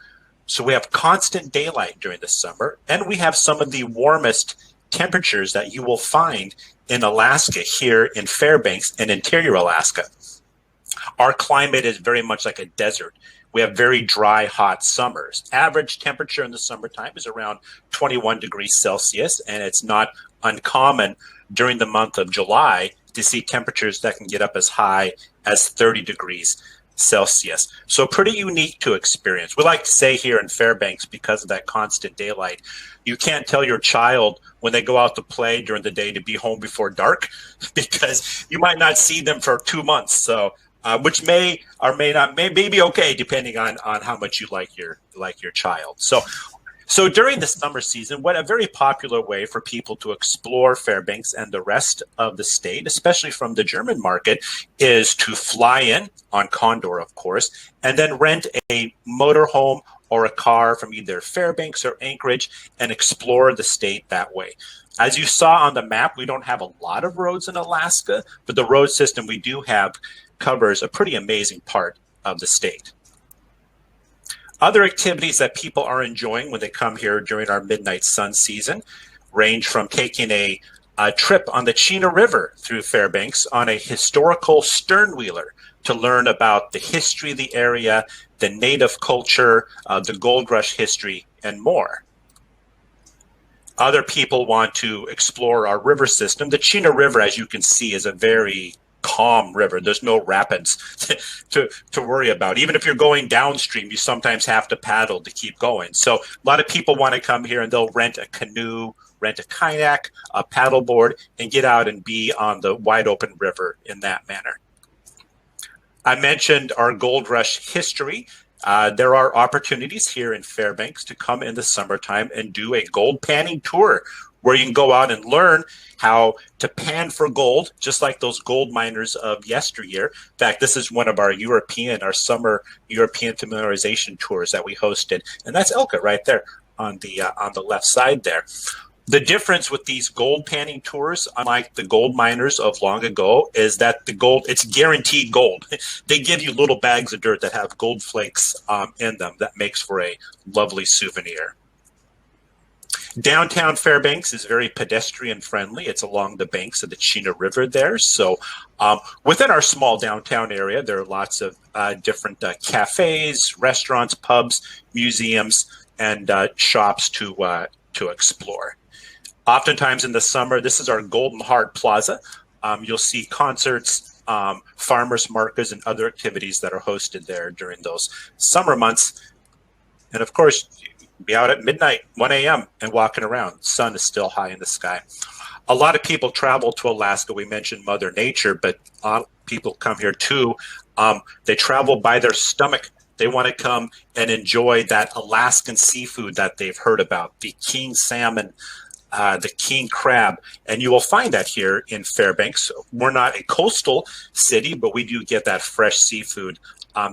[SPEAKER 4] So we have constant daylight during the summer, and we have some of the warmest temperatures that you will find in Alaska here in Fairbanks and interior Alaska. Our climate is very much like a desert. We have very dry, hot summers. Average temperature in the summertime is around 21 degrees Celsius, and it's not uncommon during the month of July to see temperatures that can get up as high as 30 degrees Celsius. So pretty unique to experience. We like to say here in Fairbanks, because of that constant daylight, you can't tell your child when they go out to play during the day to be home before dark, because you might not see them for 2 months. So which may or may not may be okay depending on how much you like your child. So during the summer season, what a very popular way for people to explore Fairbanks and the rest of the state, especially from the German market, is to fly in on Condor, of course, and then rent a motorhome or a car from either Fairbanks or Anchorage and explore the state that way. As you saw on the map, we don't have a lot of roads in Alaska, but the road system we do have covers a pretty amazing part of the state. Other activities that people are enjoying when they come here during our midnight sun season range from taking a trip on the Chena River through Fairbanks on a historical sternwheeler to learn about the history of the area, the native culture, the gold rush history, and more. Other people want to explore our river system. The Chena River, as you can see, is a very calm river. There's no rapids to worry about. Even if you're going downstream, you sometimes have to paddle to keep going. So a lot of people want to come here and they'll rent a canoe, rent a kayak, a paddleboard, and get out and be on the wide open river in that manner. I mentioned our gold rush history. There are opportunities here in Fairbanks to come in the summertime and do a gold panning tour, where you can go out and learn how to pan for gold, just like those gold miners of yesteryear. In fact, this is one of our summer European familiarization tours that we hosted. And that's Elke right there on the left side there. The difference with these gold panning tours, unlike the gold miners of long ago, is that the gold, it's guaranteed gold. They give you little bags of dirt that have gold flakes in them. That makes for a lovely souvenir. Downtown Fairbanks is very pedestrian friendly. It's along the banks of the Chena River there. So within our small downtown area, there are lots of different cafes, restaurants, pubs, museums, and shops to explore. Oftentimes in the summer, this is our Golden Heart Plaza. You'll see concerts, farmers markets, and other activities that are hosted there during those summer months. And of course, be out at midnight, 1 a.m. and walking around. The sun is still high in the sky. A lot of people travel to Alaska. We mentioned Mother Nature, but people come here too. They travel by their stomach. They want to come and enjoy that Alaskan seafood that they've heard about, the king salmon, the king crab, and you will find that here in Fairbanks. We're not a coastal city, but we do get that fresh seafood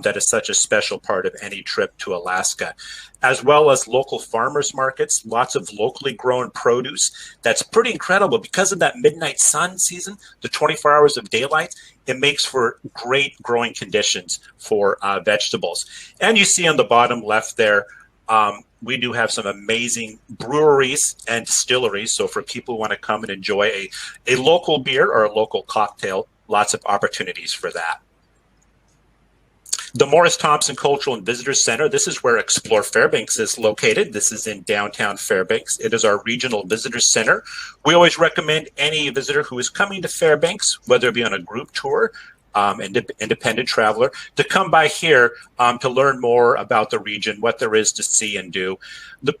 [SPEAKER 4] that is such a special part of any trip to Alaska, as well as local farmers markets, lots of locally grown produce. That's pretty incredible because of that midnight sun season, the 24 hours of daylight. It makes for great growing conditions for vegetables. And you see on the bottom left there, We do have some amazing breweries and distilleries. So for people who want to come and enjoy a local beer or a local cocktail, lots of opportunities for that. The Morris Thompson Cultural and Visitor Center, this is where Explore Fairbanks is located. This is in downtown Fairbanks. It is our regional visitor center. We always recommend any visitor who is coming to Fairbanks, whether it be on a group tour, independent traveler, to come by here to learn more about the region, what there is to see and do. The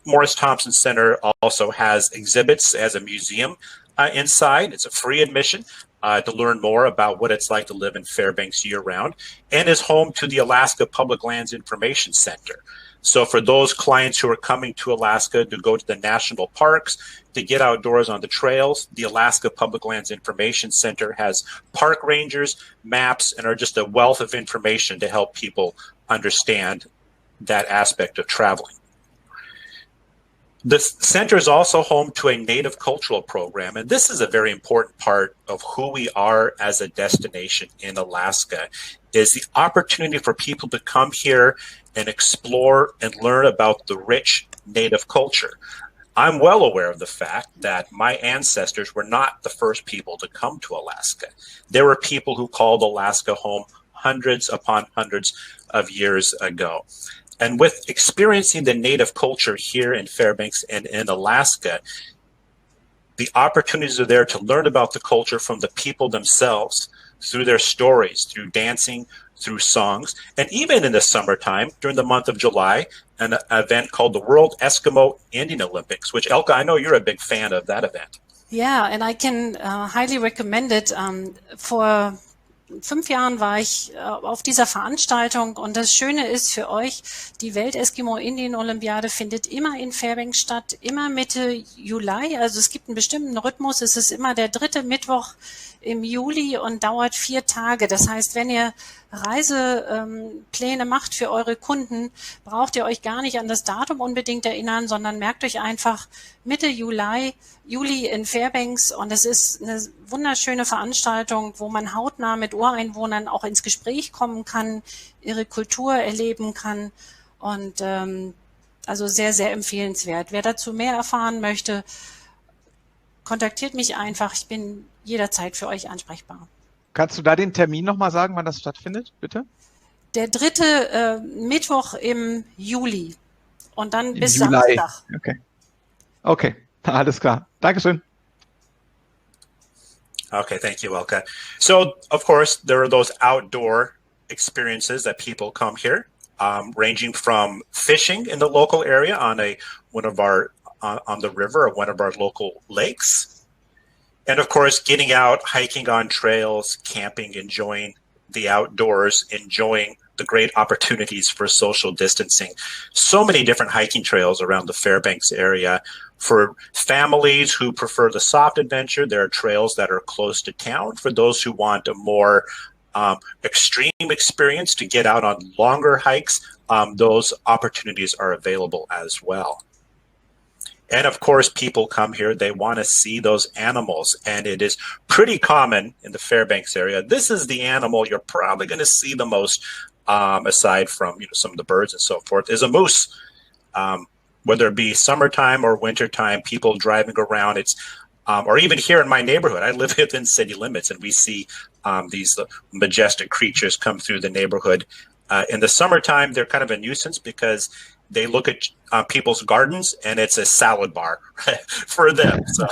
[SPEAKER 4] Morris Thompson Center also has exhibits as a museum inside. It's a free admission to learn more about what it's like to live in Fairbanks year-round, and is home to the Alaska Public Lands Information Center. So for those clients who are coming to Alaska to go to the national parks, to get outdoors on the trails, the Alaska Public Lands Information Center has park rangers, maps, and are just a wealth of information to help people understand that aspect of traveling. The center is also home to a Native cultural program, and this is a very important part of who we are as a destination in Alaska, is the opportunity for people to come here and explore and learn about the rich Native culture. I'm well aware of the fact that my ancestors were not the first people to come to Alaska. There were people who called Alaska home hundreds upon hundreds of years ago. And with experiencing the Native culture here in Fairbanks and in Alaska, the opportunities are there to learn about the culture from the people themselves, through their stories, through dancing, through songs, and even in the summertime, during the month of July, an event called the World Eskimo Indian Olympics, which, Elke, I know you're a big fan of that event.
[SPEAKER 2] Ja, and I can highly recommend it. Vor 5 Jahren war ich auf dieser Veranstaltung, und das Schöne ist für euch, die Welt-Eskimo-Indien-Olympiade findet immer in Fairbanks statt, immer Mitte Juli, also es gibt einen bestimmten Rhythmus, es ist immer der 3. Mittwoch im Juli und dauert 4 Tage. Das heißt, wenn ihr Reisepläne macht für eure Kunden, braucht ihr euch gar nicht an das Datum unbedingt erinnern, sondern merkt euch einfach Mitte Juli in Fairbanks, und es ist eine wunderschöne Veranstaltung, wo man hautnah mit Ureinwohnern auch ins Gespräch kommen kann, ihre Kultur erleben kann, und also sehr, sehr empfehlenswert. Wer dazu mehr erfahren möchte, kontaktiert mich einfach. Ich bin jederzeit für euch ansprechbar.
[SPEAKER 1] Kannst du da den Termin nochmal sagen, wann das stattfindet, bitte?
[SPEAKER 2] Der 3. Mittwoch im Juli und dann bis
[SPEAKER 1] Juli.
[SPEAKER 2] Samstag.
[SPEAKER 1] Okay, alles klar. Dankeschön.
[SPEAKER 4] Okay, thank you, Elke. So, of course, there are those outdoor experiences that people come here, ranging from fishing in the local area on the river or one of our local lakes. And of course, getting out, hiking on trails, camping, enjoying the outdoors, enjoying the great opportunities for social distancing. So many different hiking trails around the Fairbanks area. For families who prefer the soft adventure, there are trails that are close to town. For those who want a more extreme experience to get out on longer hikes, those opportunities are available as well. And of course, people come here, they want to see those animals. And it is pretty common in the Fairbanks area. This is the animal you're probably going to see the most, aside from some of the birds and so forth, is a moose. Whether it be summertime or wintertime, people driving around, or even here in my neighborhood. I live within city limits, and we see these majestic creatures come through the neighborhood. In the summertime, they're kind of a nuisance because they look at people's gardens, and it's a salad bar for them. So.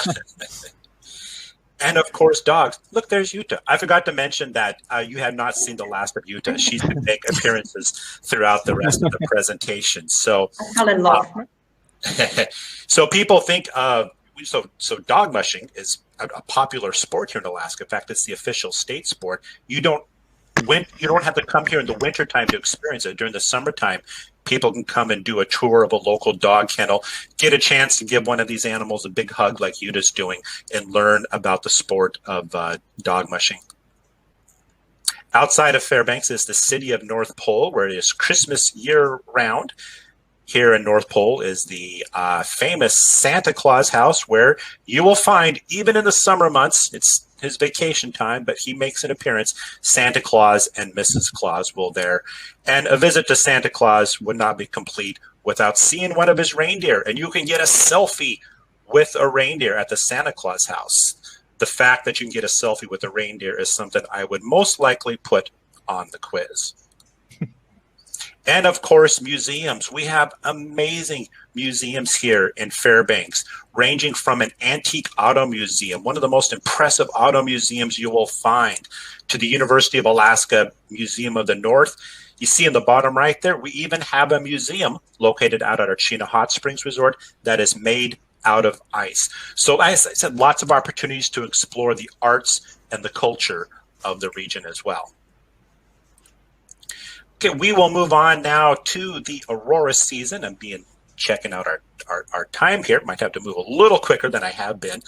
[SPEAKER 4] And of course, dogs. Look, there's Jutta. I forgot to mention that you have not seen the last of Jutta. She's going to make appearances throughout the rest of the presentation. So,
[SPEAKER 3] I fell in love.
[SPEAKER 4] So people think so dog mushing is a popular sport here in Alaska. In fact, it's the official state sport. You don't have to come here in the wintertime to experience it. During the summertime, people can come and do a tour of a local dog kennel, get a chance to give one of these animals a big hug like Jutta's doing, and learn about the sport of dog mushing. Outside of Fairbanks is the city of North Pole, where it is Christmas year-round. Here in North Pole is the famous Santa Claus house, where you will find, even in the summer months, it's his vacation time, but he makes an appearance. Santa Claus and Mrs. Claus will there. And a visit to Santa Claus would not be complete without seeing one of his reindeer. And you can get a selfie with a reindeer at the Santa Claus house. The fact that you can get a selfie with a reindeer is something I would most likely put on the quiz. And of course, museums. We have amazing museums here in Fairbanks, ranging from an antique auto museum, one of the most impressive auto museums you will find, to the University of Alaska Museum of the North. You see in the bottom right there, we even have a museum located out at our Chena Hot Springs Resort that is made out of ice. So as I said, lots of opportunities to explore the arts and the culture of the region as well. Okay, we will move on now to the Aurora season. I'm checking out our time here. Might have to move a little quicker than I have been.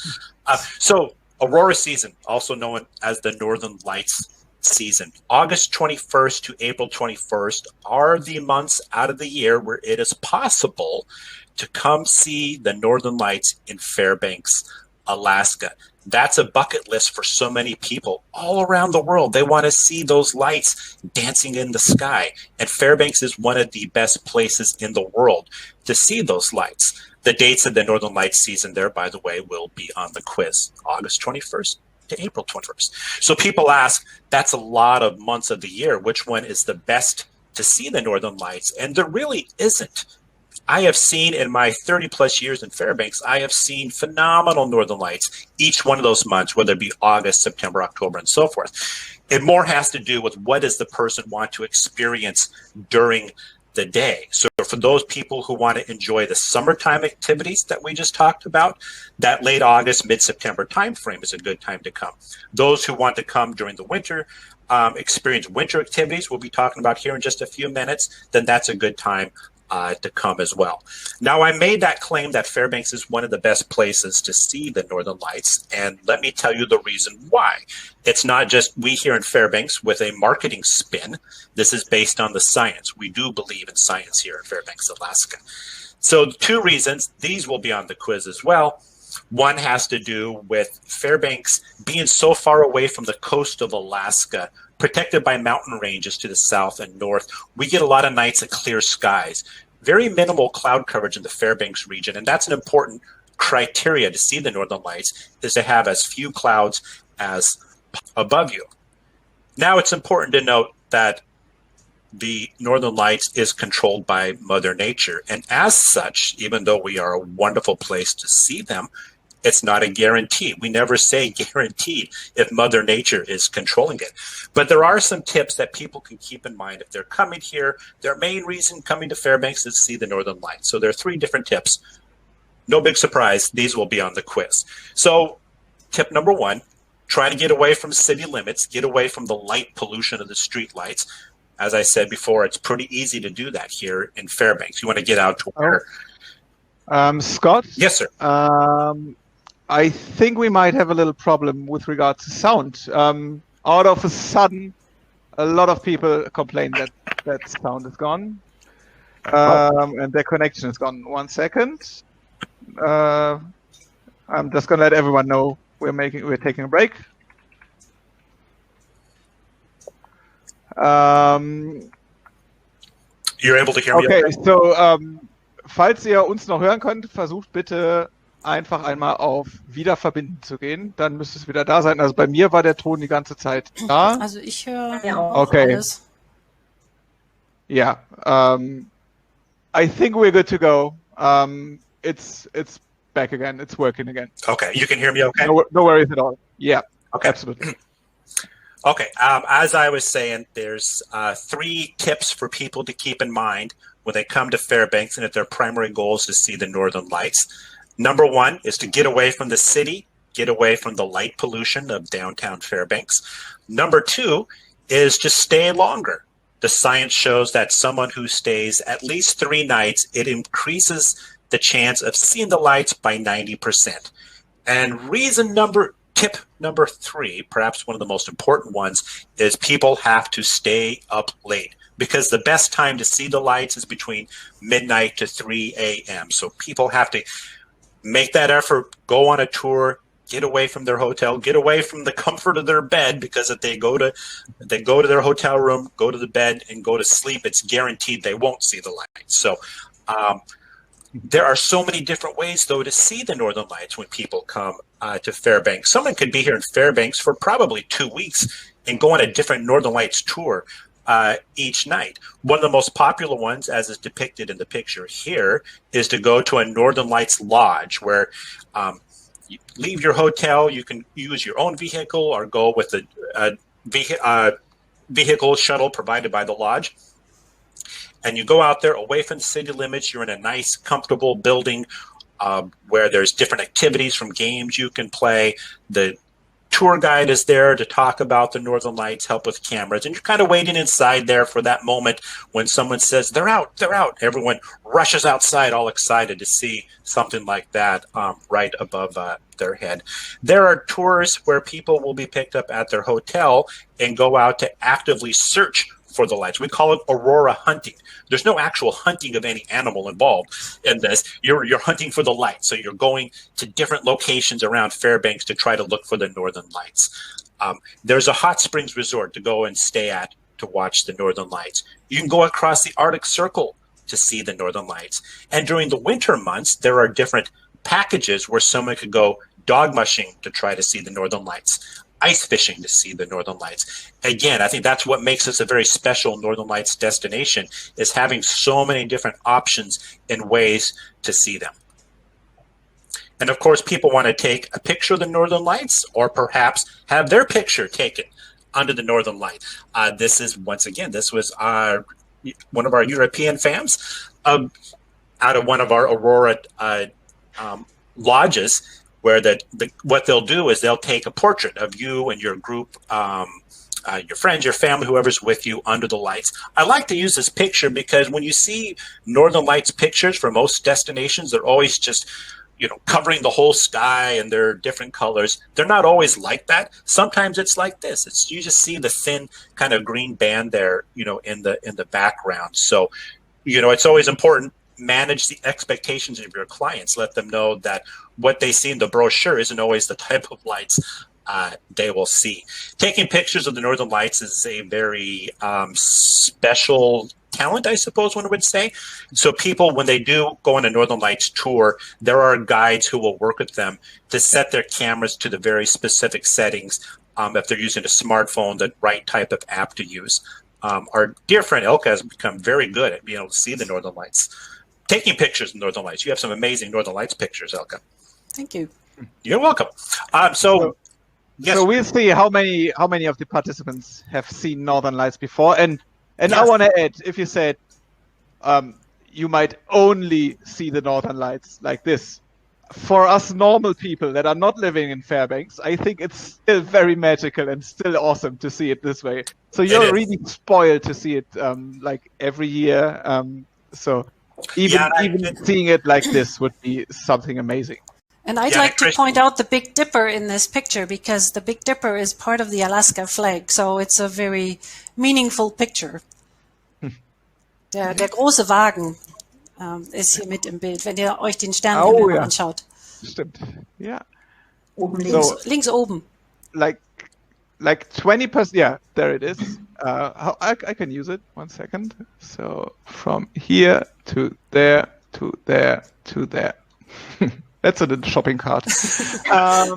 [SPEAKER 4] So Aurora season, also known as the Northern Lights season. August 21st to April 21st are the months out of the year where it is possible to come see the Northern Lights in Fairbanks, Alaska. That's a bucket list for so many people all around the world. They want to see those lights dancing in the sky. And Fairbanks is one of the best places in the world to see those lights. The dates of the Northern Lights season there, by the way, will be on the quiz, August 21st to April 21st. So people ask, that's a lot of months of the year. Which one is the best to see the Northern Lights? And there really isn't. I have seen in my 30 plus years in Fairbanks, I have seen phenomenal Northern Lights each one of those months, whether it be August, September, October, and so forth. It more has to do with what does the person want to experience during the day. So for those people who want to enjoy the summertime activities that we just talked about, that late August, mid-September timeframe is a good time to come. Those who want to come during the winter, experience winter activities, we'll be talking about here in just a few minutes, then that's a good time to come as well. Now, I made that claim that Fairbanks is one of the best places to see the Northern Lights, and let me tell you the reason why. It's not just we here in Fairbanks with a marketing spin. This is based on the science. We do believe in science here in Fairbanks, Alaska. So 2 reasons. These will be on the quiz as well. One has to do with Fairbanks being so far away from the coast of Alaska, protected by mountain ranges to the south and north. We get a lot of nights of clear skies. Very minimal cloud coverage in the Fairbanks region, and that's an important criteria to see the Northern Lights, is to have as few clouds as above you. Now, it's important to note that the Northern Lights is controlled by Mother Nature, and as such, even though we are a wonderful place to see them, it's not a guarantee. We never say guaranteed if Mother Nature is controlling it. But there are some tips that people can keep in mind if they're coming here. Their main reason coming to Fairbanks is to see the Northern Lights. So there are 3 different tips. No big surprise. These will be on the quiz. So tip number 1, try to get away from city limits. Get away from the light pollution of the street lights. As I said before, it's pretty easy to do that here in Fairbanks. You want to get out to where?
[SPEAKER 1] Scott?
[SPEAKER 4] Yes, sir.
[SPEAKER 1] I think we might have a little problem with regard to sound. Out of a sudden, a lot of people complain that sound is gone, and their connection is gone. 1 second. I'm just gonna let everyone know we're taking a break.
[SPEAKER 4] You're able to hear me?
[SPEAKER 1] Okay, so falls ihr uns noch hören könnt, versucht bitte einfach einmal auf Wiederverbinden zu gehen, dann müsste es wieder da sein. Also bei mir war der Ton die ganze Zeit da.
[SPEAKER 2] Also ich höre
[SPEAKER 1] auch
[SPEAKER 2] alles.
[SPEAKER 1] Yeah, I think we're good to go. It's back again. It's working again.
[SPEAKER 4] Okay, you can hear me okay?
[SPEAKER 1] No worries at all. Yeah,
[SPEAKER 4] okay.
[SPEAKER 1] Absolutely.
[SPEAKER 4] Okay, as I was saying, there's 3 tips for people to keep in mind when they come to Fairbanks and if their primary goal is to see the Northern Lights. Number 1 is to get away from the city, get away from the light pollution of downtown Fairbanks. Number 2 is just stay longer. The science shows that someone who stays at least 3 nights, it increases the chance of seeing the lights by 90%. And tip number 3, perhaps one of the most important ones, is people have to stay up late because the best time to see the lights is between midnight to 3 a.m. So people have to make that effort, go on a tour, get away from their hotel, get away from the comfort of their bed, because if they go to their hotel room, go to the bed, and go to sleep, it's guaranteed they won't see the lights. So there are so many different ways, though, to see the Northern Lights when people come to Fairbanks. Someone could be here in Fairbanks for probably 2 weeks and go on a different Northern Lights tour each night. One of the most popular ones, as is depicted in the picture here, is to go to a Northern Lights lodge, where you leave your hotel, you can use your own vehicle or go with a vehicle shuttle provided by the lodge. And you go out there away from the city limits. You're in a nice, comfortable building where there's different activities from games you can play. The tour guide is there to talk about the Northern Lights, help with cameras. And you're kind of waiting inside there for that moment when someone says, they're out, they're out. Everyone rushes outside all excited to see something like that right above their head. There are tours where people will be picked up at their hotel and go out to actively search for the lights. We call it aurora hunting. There's no actual hunting of any animal involved in this. You're hunting for the lights. So you're going to different locations around Fairbanks to try to look for the Northern Lights. There's a hot springs resort to go and stay at to watch the Northern Lights. You can go across the Arctic Circle to see the Northern Lights. And during the winter months, there are different packages where someone could go dog mushing to try to see the Northern Lights, ice fishing to see the Northern Lights. Again, I think that's what makes us a very special Northern Lights destination, is having so many different options and ways to see them. And of course, people want to take a picture of the Northern Lights, or perhaps have their picture taken under the Northern Light. This is, once again, this was one of our European fams out of one of our Aurora lodges, where what they'll do is they'll take a portrait of you and your group, your friends, your family, whoever's with you under the lights. I like to use this picture because when you see Northern Lights pictures for most destinations, they're always just, covering the whole sky and they're different colors. They're not always like that. Sometimes it's like this. You just see the thin kind of green band there, in the background. So, it's always important. Manage the expectations of your clients. Let them know that what they see in the brochure isn't always the type of lights they will see. Taking pictures of the Northern Lights is a very special talent, I suppose one would say. So people, when they do go on a Northern Lights tour, there are guides who will work with them to set their cameras to the very specific settings. If they're using a smartphone, the right type of app to use. Our dear friend Elke has become very good at being able to see the Northern Lights. Taking pictures of Northern Lights. You have some amazing Northern Lights pictures, Elke.
[SPEAKER 2] Thank you.
[SPEAKER 4] You're welcome. Yes.
[SPEAKER 1] So we'll see how many of the participants have seen Northern Lights before. And yes. I want to add, if you said you might only see the Northern Lights like this, for us normal people that are not living in Fairbanks, I think it's still very magical and still awesome to see it this way. So you're really spoiled to see it like every year. So even seeing it like this would be something amazing.
[SPEAKER 2] And I'd like to point out the Big Dipper in this picture, because the Big Dipper is part of the Alaska flag. So it's a very meaningful picture. Der große Wagen ist hier mit im Bild, wenn ihr euch den Sternenhimmel anschaut.
[SPEAKER 1] Stimmt. Yeah.
[SPEAKER 3] Oben links.
[SPEAKER 2] Links oben.
[SPEAKER 1] Like 20%. Yeah, there it is. I can use it. 1 second. So from here to there to there to there. That's a shopping cart. So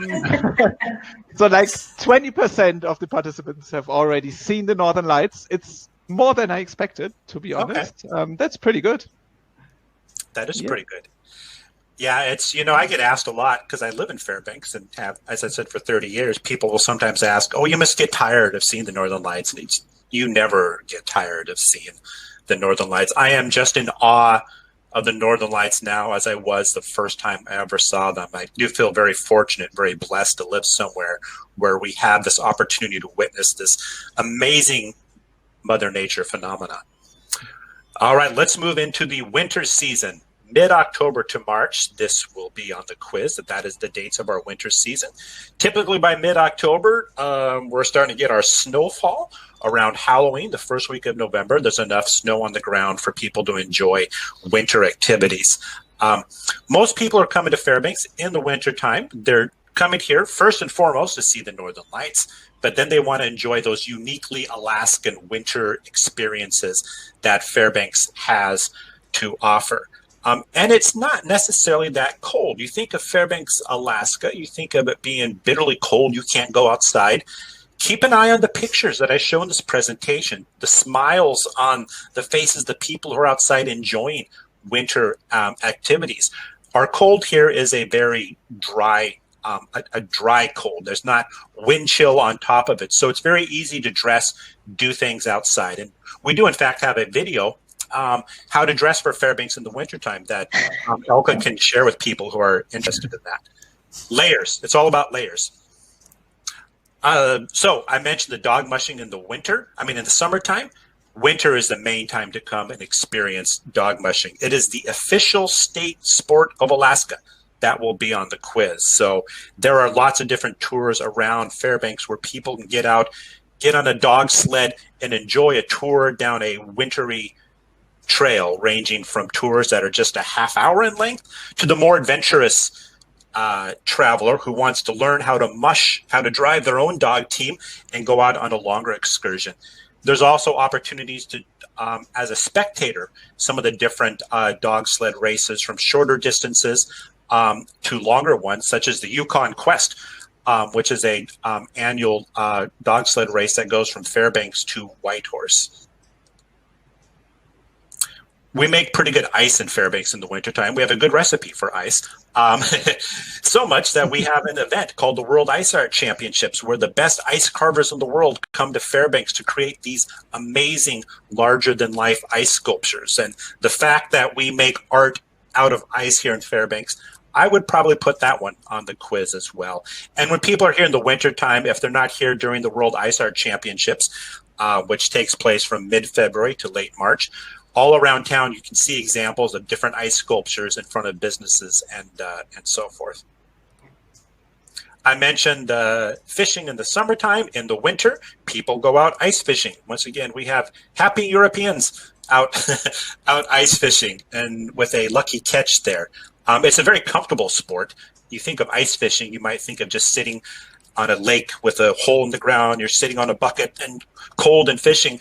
[SPEAKER 1] like 20% of the participants have already seen the Northern Lights. It's more than I expected, to be honest. Okay. That's pretty good.
[SPEAKER 4] That is pretty good. Yeah, it's, I get asked a lot because I live in Fairbanks and have, as I said, for 30 years, people will sometimes ask, oh, you must get tired of seeing the Northern Lights. And you never get tired of seeing the Northern Lights. I am just in awe of the Northern Lights now as I was the first time I ever saw them. I do feel very fortunate, very blessed to live somewhere where we have this opportunity to witness this amazing Mother Nature phenomenon. All right, let's move into the winter season. Mid-October to March, this will be on the quiz. That is the dates of our winter season. Typically by mid-October, we're starting to get our snowfall. Around Halloween, the first week of November, there's enough snow on the ground for people to enjoy winter activities. Most people are coming to Fairbanks in the wintertime. They're coming here first and foremost to see the Northern Lights, but then they want to enjoy those uniquely Alaskan winter experiences that Fairbanks has to offer. And it's not necessarily that cold. You think of Fairbanks, Alaska, you think of it being bitterly cold, you can't go outside. Keep an eye on the pictures that I show in this presentation, the smiles on the faces of the people who are outside enjoying winter activities. Our cold here is a very dry, a dry cold. There's not wind chill on top of it. So it's very easy to dress, do things outside. And we do, in fact, have a video how to dress for Fairbanks in the wintertime that Elke can share with people who are interested in that. Layers. It's all about layers. So I mentioned the dog mushing in the winter. I mean, in the summertime, winter is the main time to come and experience dog mushing. It is the official state sport of Alaska. That will be on the quiz. So there are lots of different tours around Fairbanks where people can get out, get on a dog sled, and enjoy a tour down a wintry trail, ranging from tours that are just a half hour in length to the more adventurous traveler who wants to learn how to mush, how to drive their own dog team and go out on a longer excursion. There's also opportunities to, as a spectator, some of the different dog sled races from shorter distances to longer ones, such as the Yukon Quest, which is a annual dog sled race that goes from Fairbanks to Whitehorse. We make pretty good ice in Fairbanks in the wintertime. We have a good recipe for ice. So much that we have an event called the World Ice Art Championships, where the best ice carvers in the world come to Fairbanks to create these amazing larger-than-life ice sculptures. And the fact that we make art out of ice here in Fairbanks, I would probably put that one on the quiz as well. And when people are here in the wintertime, if they're not here during the World Ice Art Championships, which takes place from mid-February to late March, all around town, you can see examples of different ice sculptures in front of businesses and so forth. I mentioned fishing in the summertime. In the winter, people go out ice fishing. Once again, we have happy Europeans out out ice fishing and with a lucky catch there. It's a very comfortable sport. You think of ice fishing, you might think of just sitting on a lake with a hole in the ground. You're sitting on a bucket and cold and fishing.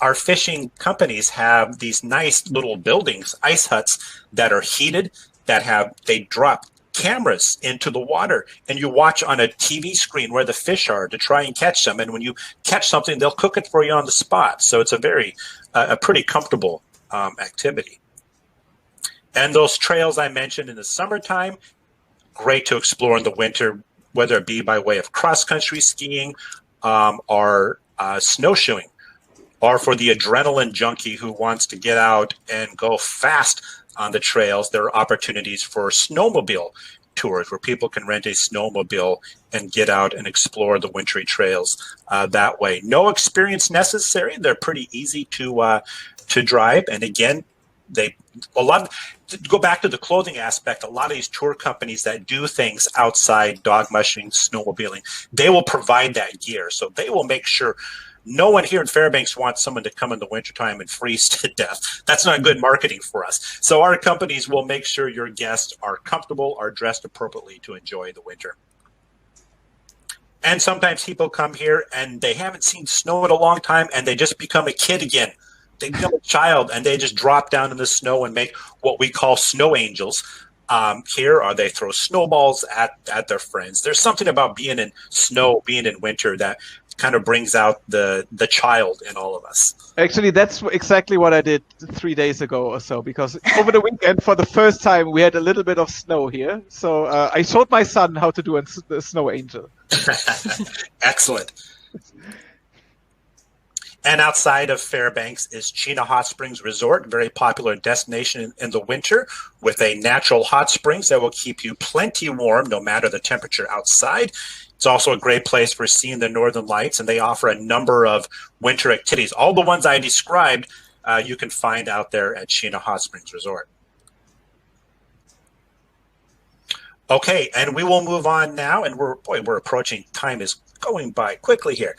[SPEAKER 4] Our fishing companies have these nice little buildings, ice huts that are heated, they drop cameras into the water, and you watch on a TV screen where the fish are to try and catch them. And when you catch something, they'll cook it for you on the spot. So it's a pretty comfortable activity. And those trails I mentioned in the summertime, great to explore in the winter, whether it be by way of cross-country skiing or snowshoeing. Or for the adrenaline junkie who wants to get out and go fast on the trails, there are opportunities for snowmobile tours where people can rent a snowmobile and get out and explore the wintry trails that way. No experience necessary. They're pretty easy to drive. And again, to go back to the clothing aspect, a lot of these tour companies that do things outside, dog mushing, snowmobiling, they will provide that gear. So they will make sure. No one here in Fairbanks wants someone to come in the wintertime and freeze to death. That's not good marketing for us. So our companies will make sure your guests are comfortable, are dressed appropriately to enjoy the winter. And sometimes people come here and they haven't seen snow in a long time and they just become a kid again. They become a child and they just drop down in the snow and make what we call snow angels. Here, or they throw snowballs at their friends. There's something about being in snow, being in winter that kind of brings out the child in all of us.
[SPEAKER 1] Actually, that's exactly what I did 3 days ago or so, because over the weekend, for the first time, we had a little bit of snow here. So I showed my son how to do a snow angel.
[SPEAKER 4] Excellent. And outside of Fairbanks is Chena Hot Springs Resort, very popular destination in the winter with a natural hot springs that will keep you plenty warm no matter the temperature outside. It's also a great place for seeing the Northern Lights, and they offer a number of winter activities. All the ones I described, you can find out there at Chena Hot Springs Resort. Okay, and we will move on now, and we're approaching, time is going by quickly here.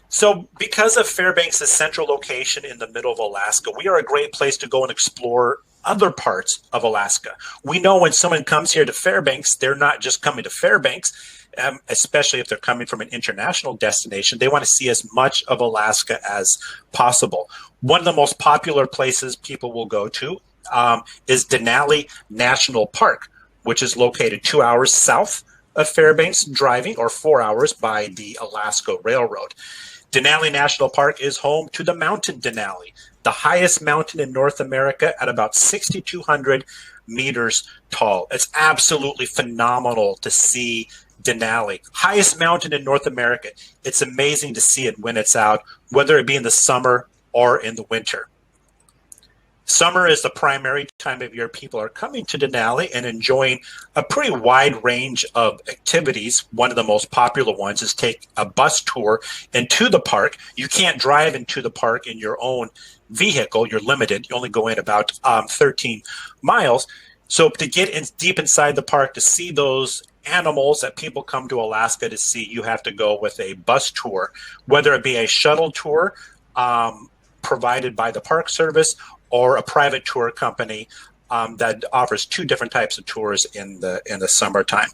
[SPEAKER 4] So because of Fairbanks' central location in the middle of Alaska, we are a great place to go and explore other parts of Alaska. We know when someone comes here to Fairbanks, they're not just coming to Fairbanks, especially if they're coming from an international destination. They want to see as much of Alaska as possible. One of the most popular places people will go to is Denali National Park, which is located 2 hours south of Fairbanks driving, or 4 hours by the Alaska Railroad. Denali National Park is home to the Mountain Denali, the highest mountain in North America at about 6,200 meters tall. It's absolutely phenomenal to see Denali, highest mountain in North America. It's amazing to see it when it's out, whether it be in the summer or in the winter. Summer is the primary time of year people are coming to Denali and enjoying a pretty wide range of activities. One of the most popular ones is take a bus tour into the park. You can't drive into the park in your own vehicle. You're limited. You only go in about 13 miles. So to get in deep inside the park, to see those animals that people come to Alaska to see, you have to go with a bus tour, whether it be a shuttle tour provided by the Park Service, or a private tour company that offers two different types of tours in the summertime.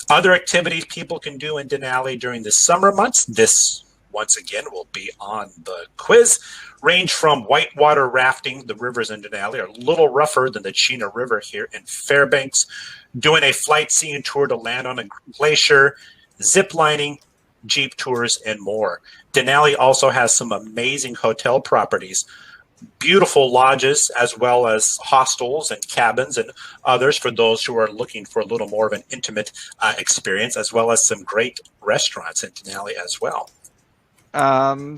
[SPEAKER 4] Other activities people can do in Denali during the summer months, this once again will be on the quiz, range from whitewater rafting. The rivers in Denali are a little rougher than the Chena River here in Fairbanks, doing a flight seeing tour to land on a glacier, zip lining, jeep tours, and more. Denali also has some amazing hotel properties, beautiful lodges, as well as hostels and cabins and others for those who are looking for a little more of an intimate experience, as well as some great restaurants in Denali as well.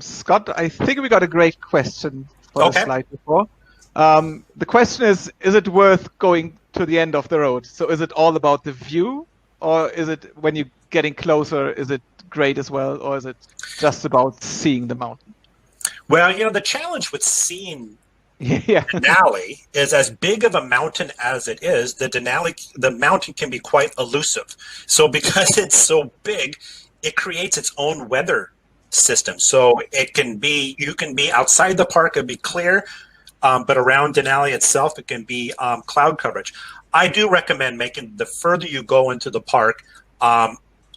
[SPEAKER 1] Scott, I think we got a great question for the slide before. The question is it worth going to the end of the road? So is it all about the view, or is it when you're getting closer, is it great as well, or is it just about seeing the mountain?
[SPEAKER 4] Well, you know, the challenge with seeing Denali is, as big of a mountain as it is, the mountain can be quite elusive. So because it's so big, it creates its own weather system. So it can be, you can be outside the park, it'd be clear, but around Denali itself, it can be cloud coverage. I do recommend making, the further you go into the park,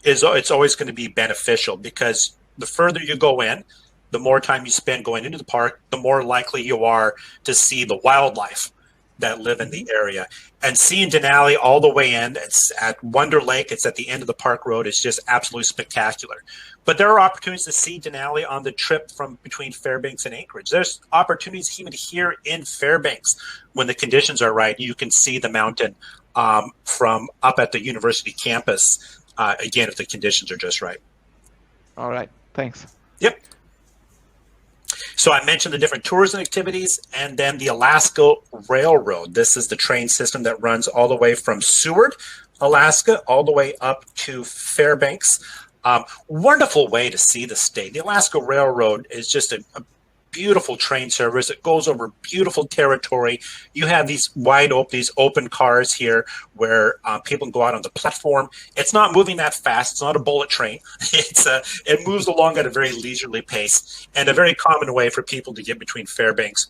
[SPEAKER 4] it's always going to be beneficial, because the further you go in, the more time you spend going into the park, the more likely you are to see the wildlife that live in the area. And seeing Denali all the way in, it's at Wonder Lake, it's at the end of the park road, it's just absolutely spectacular. But there are opportunities to see Denali on the trip from between Fairbanks and Anchorage. There's opportunities even here in Fairbanks when the conditions are right. You can see the mountain from up at the university campus, again, if the conditions are just right.
[SPEAKER 1] All right, thanks.
[SPEAKER 4] Yep. So I mentioned the different tours and activities, and then the Alaska Railroad. This is the train system that runs all the way from Seward, Alaska, all the way up to Fairbanks. Wonderful way to see the state. The Alaska Railroad is just a beautiful train service. It goes over beautiful territory. You have these these open cars here where people can go out on the platform. It's not moving that fast. It's not a bullet train. It moves along at a very leisurely pace, and a very common way for people to get between Fairbanks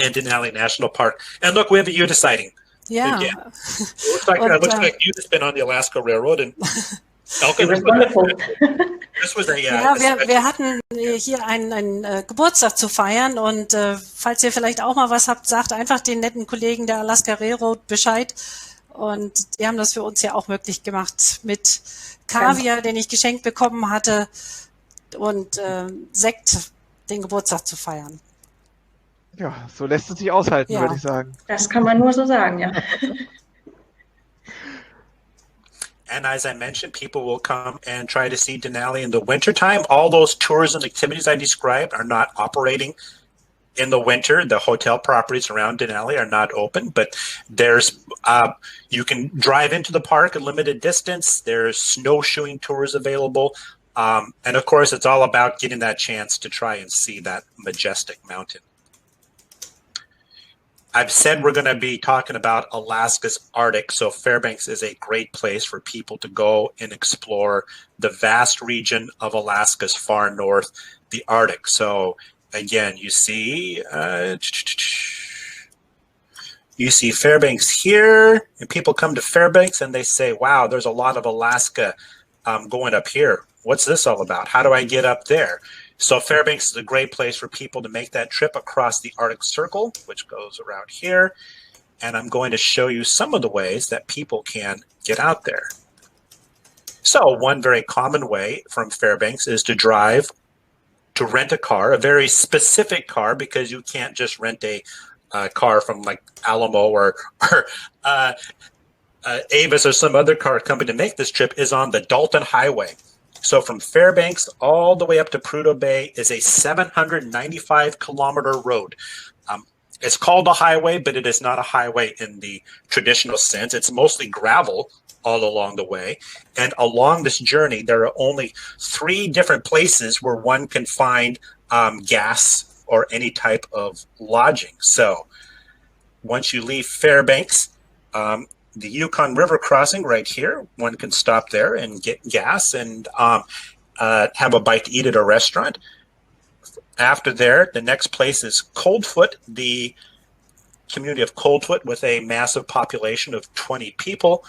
[SPEAKER 4] and Denali National Park. And look, we have a Utah sighting.
[SPEAKER 2] Yeah.
[SPEAKER 4] Again. It looks like you has been on the Alaska Railroad, and Elke, das war
[SPEAKER 2] wir hatten hier einen Geburtstag zu feiern, und falls ihr vielleicht auch mal was habt, sagt einfach den netten Kollegen der Alaska Railroad Bescheid, und die haben das für uns ja auch möglich gemacht mit Kaviar, den ich geschenkt bekommen hatte, und Sekt, den Geburtstag zu feiern.
[SPEAKER 1] Ja, so lässt es sich aushalten, würde ich sagen.
[SPEAKER 3] Das kann man nur so sagen, ja.
[SPEAKER 4] And as I mentioned, people will come and try to see Denali in the wintertime. All those tours and activities I described are not operating in the winter. The hotel properties around Denali are not open, but there's you can drive into the park a limited distance. There's snowshoeing tours available. And of course, it's all about getting that chance to try and see that majestic mountain. I've said we're going to be talking about Alaska's Arctic, so Fairbanks is a great place for people to go and explore the vast region of Alaska's far north, the Arctic. So again, you see you see Fairbanks here, and people come to Fairbanks and they say, wow, there's a lot of Alaska going up here. What's this all about? How do I get up there? So Fairbanks is a great place for people to make that trip across the Arctic Circle, which goes around here. And I'm going to show you some of the ways that people can get out there. So one very common way from Fairbanks is to rent a car, a very specific car, because you can't just rent a car from like Alamo or Avis or some other car company to make this trip, is on the Dalton Highway. So from Fairbanks all the way up to Prudhoe Bay is a 795-kilometer road. It's called a highway, but it is not a highway in the traditional sense. It's mostly gravel all along the way. And along this journey, there are only 3 different places where one can find gas or any type of lodging. So once you leave Fairbanks, the Yukon River crossing right here, one can stop there and get gas and have a bite to eat at a restaurant. After there, the next place is Coldfoot, the community of Coldfoot with a massive population of 20 people.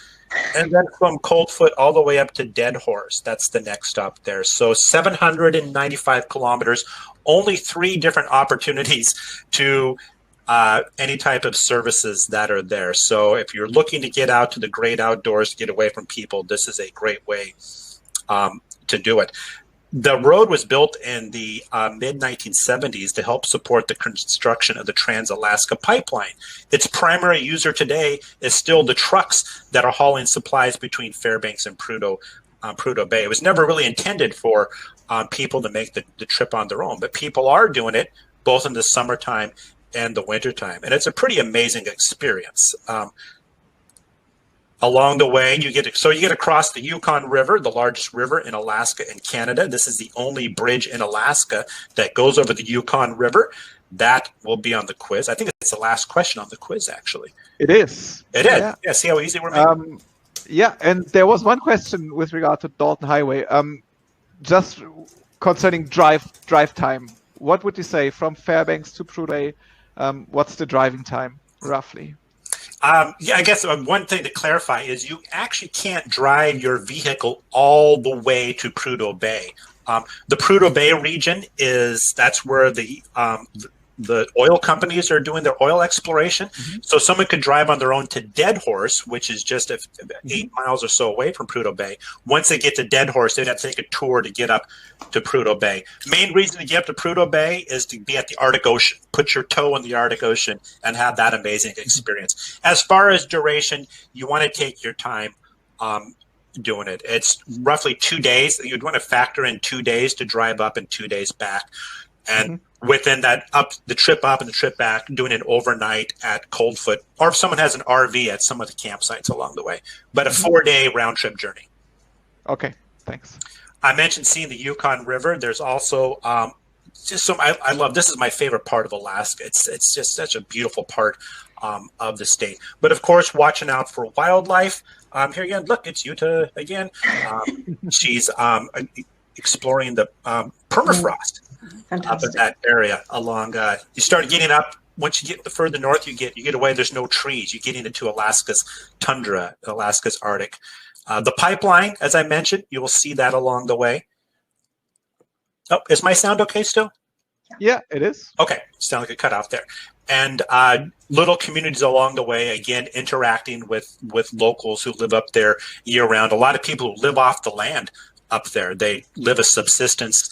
[SPEAKER 4] And then from Coldfoot all the way up to Dead Horse, that's the next stop there. So 795 kilometers, only 3 different opportunities to any type of services that are there. So if you're looking to get out to the great outdoors, to get away from people, this is a great way to do it. The road was built in the mid-1970s to help support the construction of the Trans-Alaska Pipeline. Its primary user today is still the trucks that are hauling supplies between Fairbanks and Prudhoe Bay. It was never really intended for people to make the trip on their own, but people are doing it both in the summertime and the wintertime. And it's a pretty amazing experience. Along the way, you get across the Yukon River, the largest river in Alaska and Canada. This is the only bridge in Alaska that goes over the Yukon River. That will be on the quiz. I think it's the last question on the quiz, actually.
[SPEAKER 1] It is.
[SPEAKER 4] It is. Yeah, see how easy we're making?
[SPEAKER 1] Yeah, and there was one question with regard to Dalton Highway. Just concerning drive time. What would you say from Fairbanks to Prudhoe? What's the driving time, roughly?
[SPEAKER 4] Yeah, I guess one thing to clarify is you actually can't drive your vehicle all the way to Prudhoe Bay. The Prudhoe Bay region that's where the oil companies are doing their oil exploration. Mm-hmm. So someone could drive on their own to Dead Horse, which is just 8 miles or so away from Prudhoe Bay. Once they get to Dead Horse, they'd have to take a tour to get up to Prudhoe Bay. Main reason to get up to Prudhoe Bay is to be at the Arctic Ocean. Put your toe in the Arctic Ocean and have that amazing experience. As far as duration, you want to take your time doing it. It's roughly 2 days. You'd want to factor in 2 days to drive up and 2 days back. And within that, the trip up and the trip back, doing an overnight at Coldfoot, or if someone has an RV at some of the campsites along the way. But a 4-day round trip journey.
[SPEAKER 1] Okay, thanks.
[SPEAKER 4] I mentioned seeing the Yukon River. There's also just some. I love. This is my favorite part of Alaska. It's just such a beautiful part of the state. But of course, watching out for wildlife. Here again, look, it's Jutta again. She's exploring the permafrost. Up in that area along you start getting up. Once you get the further north you get away, there's no trees. You get into Alaska's tundra, Alaska's Arctic. The pipeline, as I mentioned, you will see that along the way. Oh, is my sound okay still?
[SPEAKER 1] Yeah, it is.
[SPEAKER 4] Okay, sound like a cutoff there. And little communities along the way, again, interacting with locals who live up there year round. A lot of people who live off the land up there. They live a subsistence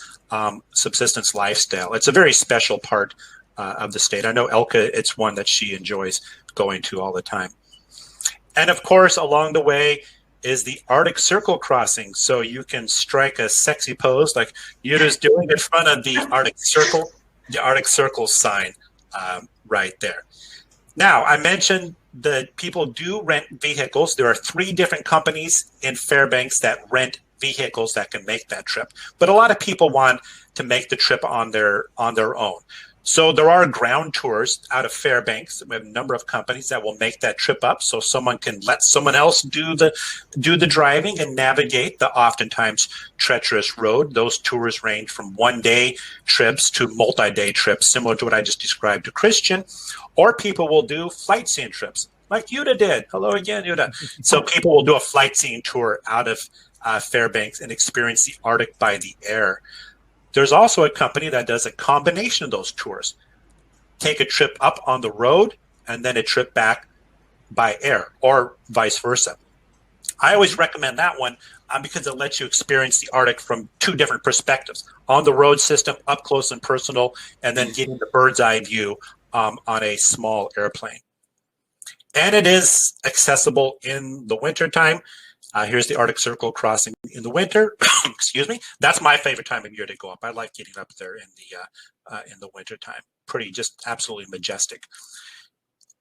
[SPEAKER 4] lifestyle. It's a very special part of the state. I know Elke, it's one that she enjoys going to all the time. And of course, along the way is the Arctic Circle crossing. So you can strike a sexy pose like Jutta's doing in front of the Arctic Circle sign right there. Now, I mentioned that people do rent vehicles. There are 3 different companies in Fairbanks that rent vehicles that can make that trip, but a lot of people want to make the trip on their own. So there are ground tours out of Fairbanks. We have a number of companies that will make that trip up, so someone can let someone else do the driving and navigate the oftentimes treacherous road. Those tours range from one-day trips to multi-day trips, similar to what I just described to Christian. Or people will do flight scene trips, like Jutta did. Hello again, Jutta. So people will do a flight scene tour out of Fairbanks and experience the Arctic by the air. There's also a company that does a combination of those tours. Take a trip up on the road and then a trip back by air, or vice versa. I always recommend that one because it lets you experience the Arctic from two different perspectives. On the road system, up close and personal, and then getting the bird's eye view on a small airplane. And it is accessible in the wintertime. Here's the Arctic Circle crossing in the winter. Excuse me. That's my favorite time of year to go up. I like getting up there in the wintertime. Pretty, just absolutely majestic.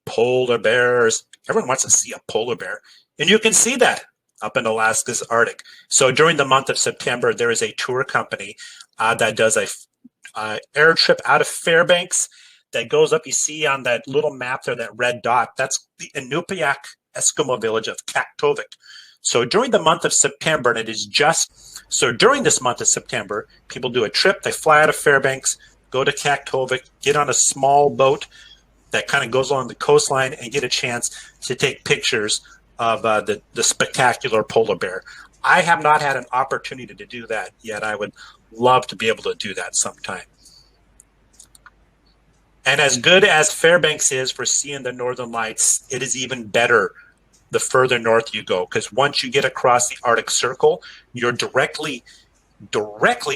[SPEAKER 4] Polar bears. Everyone wants to see a polar bear. And you can see that up in Alaska's Arctic. So during the month of September, there is a tour company that does a air trip out of Fairbanks that goes up. You see on that little map there, that red dot, that's the Inupiaq Eskimo village of Kaktovik. So during the month of September, and it is during this month of September, people do a trip. They fly out of Fairbanks, go to Kaktovik, get on a small boat that kind of goes along the coastline and get a chance to take pictures of the spectacular polar bear. I have not had an opportunity to do that yet. I would love to be able to do that sometime. And as good as Fairbanks is for seeing the Northern Lights, it is even better the further north you go, because once you get across the Arctic Circle, you're directly